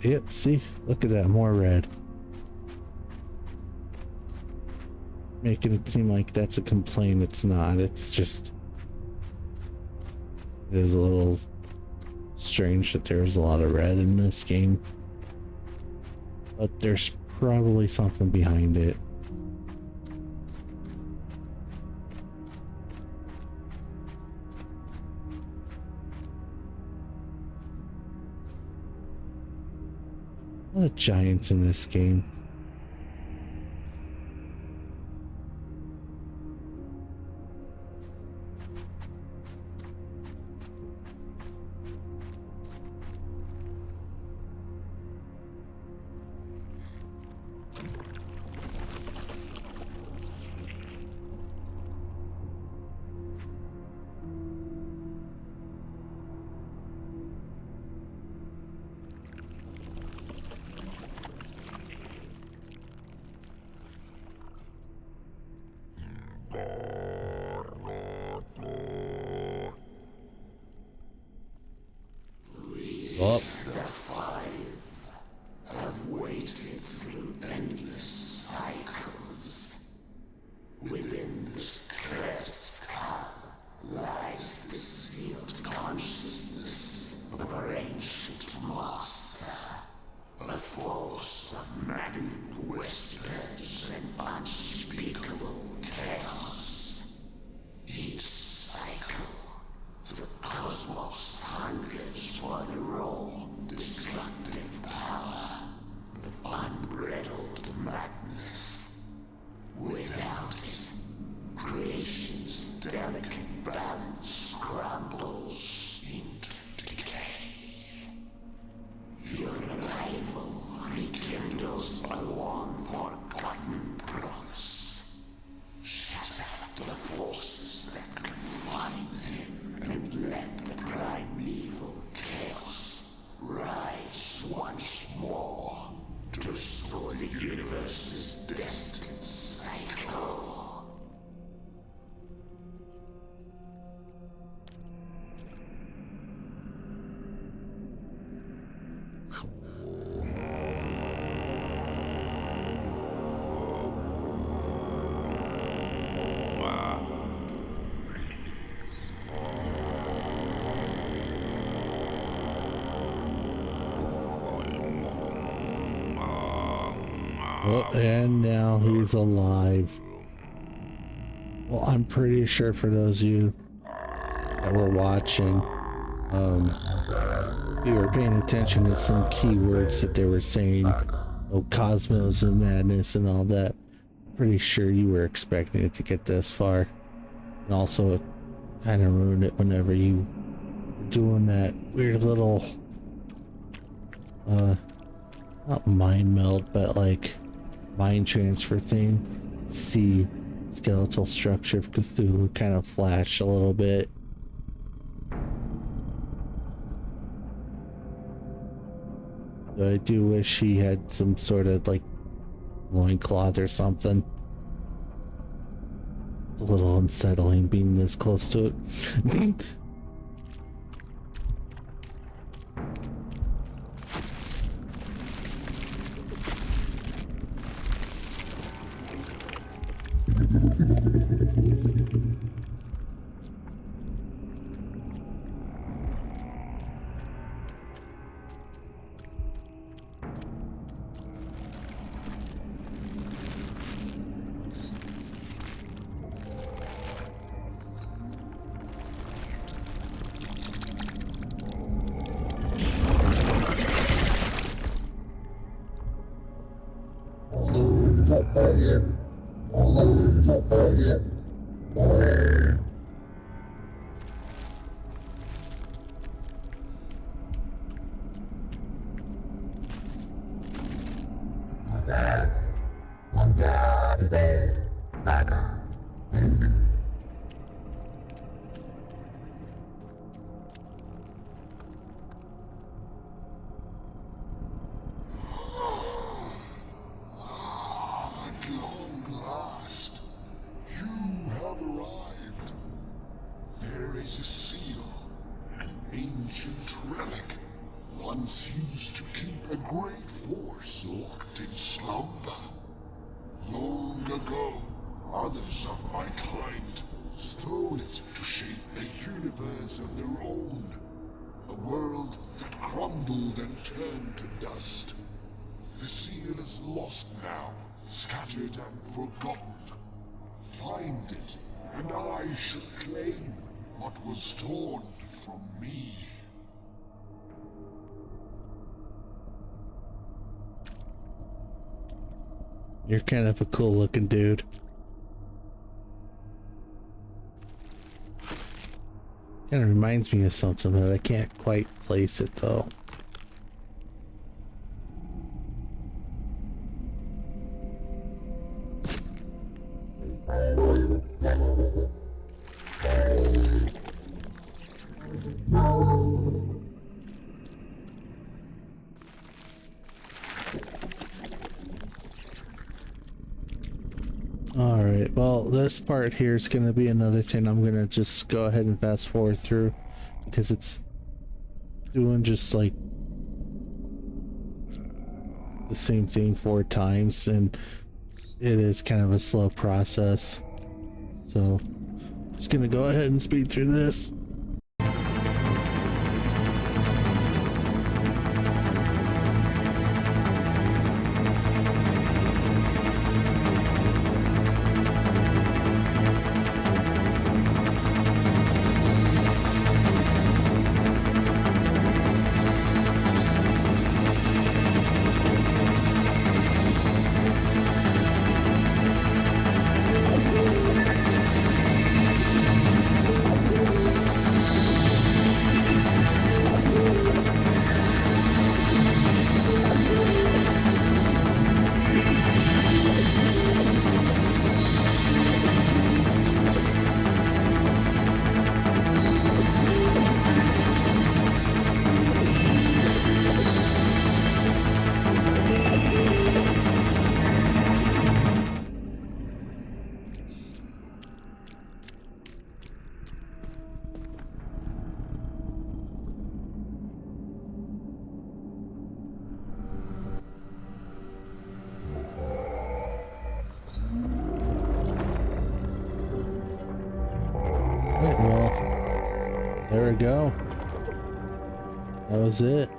Yep, see? Look at that, more red. Making it seem like that's a complaint. It's not. It's just... It is a little strange that there's a lot of red in this game. But there's probably something behind it. A lot of giants in this game. Oh. The five have waited through endless cycles within this cursed of maddened whispers and unspeakable chaos. Each cycle, the cosmos hungers for the raw, destructive power of unbridled madness. Without it, creation's delicate balance crumbles into decay. Your arrival rekindles a long-forgotten promise. Shatter the forces that confine him and let the primeval chaos rise once more to restore the universe's destined cycle. Well, and now he's alive. Well, I'm pretty sure for those of you that were watching, you were paying attention to some keywords that they were saying, oh, cosmos and madness and all that. Pretty sure you were expecting it to get this far. And also, it kind of ruined it whenever you were doing that weird little, not mind meld, but like mind transfer thing. See skeletal structure of Cthulhu kind of flash a little bit. So I do wish he had some sort of like loincloth or something. It's a little unsettling being this close to it. At long last, you have arrived. There is a seal, an ancient relic, once used to keep a great force locked in slumber. Long ago, others of my kind stole it to shape a universe of their own. A world that crumbled and turned to dust. The seal is lost now, scattered and forgotten. Find it, and I should claim what was torn from me. You're kind of a cool looking dude. Kind of reminds me of something, but I can't quite place it though. Alright, well, this part here is going to be another thing I'm going to just go ahead and fast forward through because it's doing just like the same thing 4 times and it is kind of a slow process. So, just going to go ahead and speed through this. There we go. That was it.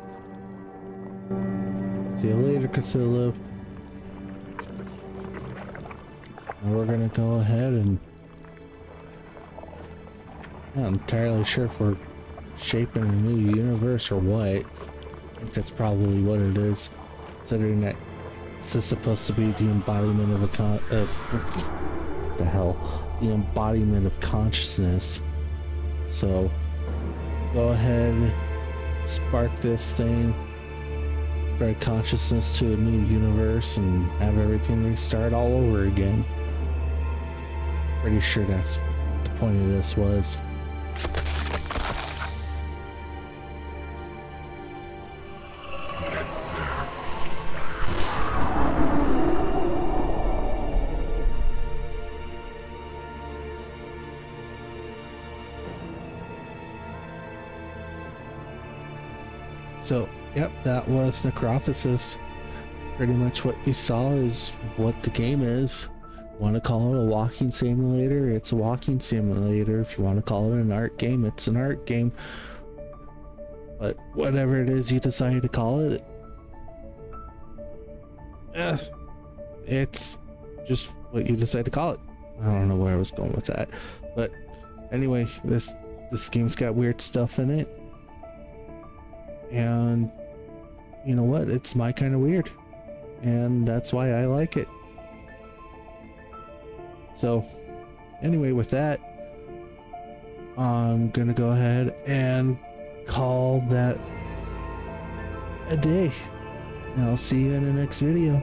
See you later, Cthulhu. And we're gonna go ahead and... I'm not entirely sure if we're shaping a new universe or what. I think that's probably what it is. Considering that this is supposed to be the embodiment of what the hell? The embodiment of consciousness. So, go ahead, spark this thing, spread consciousness to a new universe, and have everything restart all over again. Pretty sure that's what the point of this was. So, yep, that was Necrophosis. Pretty much what you saw is what the game is. Want to call it a walking simulator? It's a walking simulator. If you want to call it an art game, it's an art game. But whatever it is you decide to call it, it's just what you decide to call it. I don't know where I was going with that. But anyway, this game's got weird stuff in it. And you know what? It's my kind of weird. And that's why I like it. So anyway, with that, I'm gonna go ahead and call that a day. And I'll see you in the next video.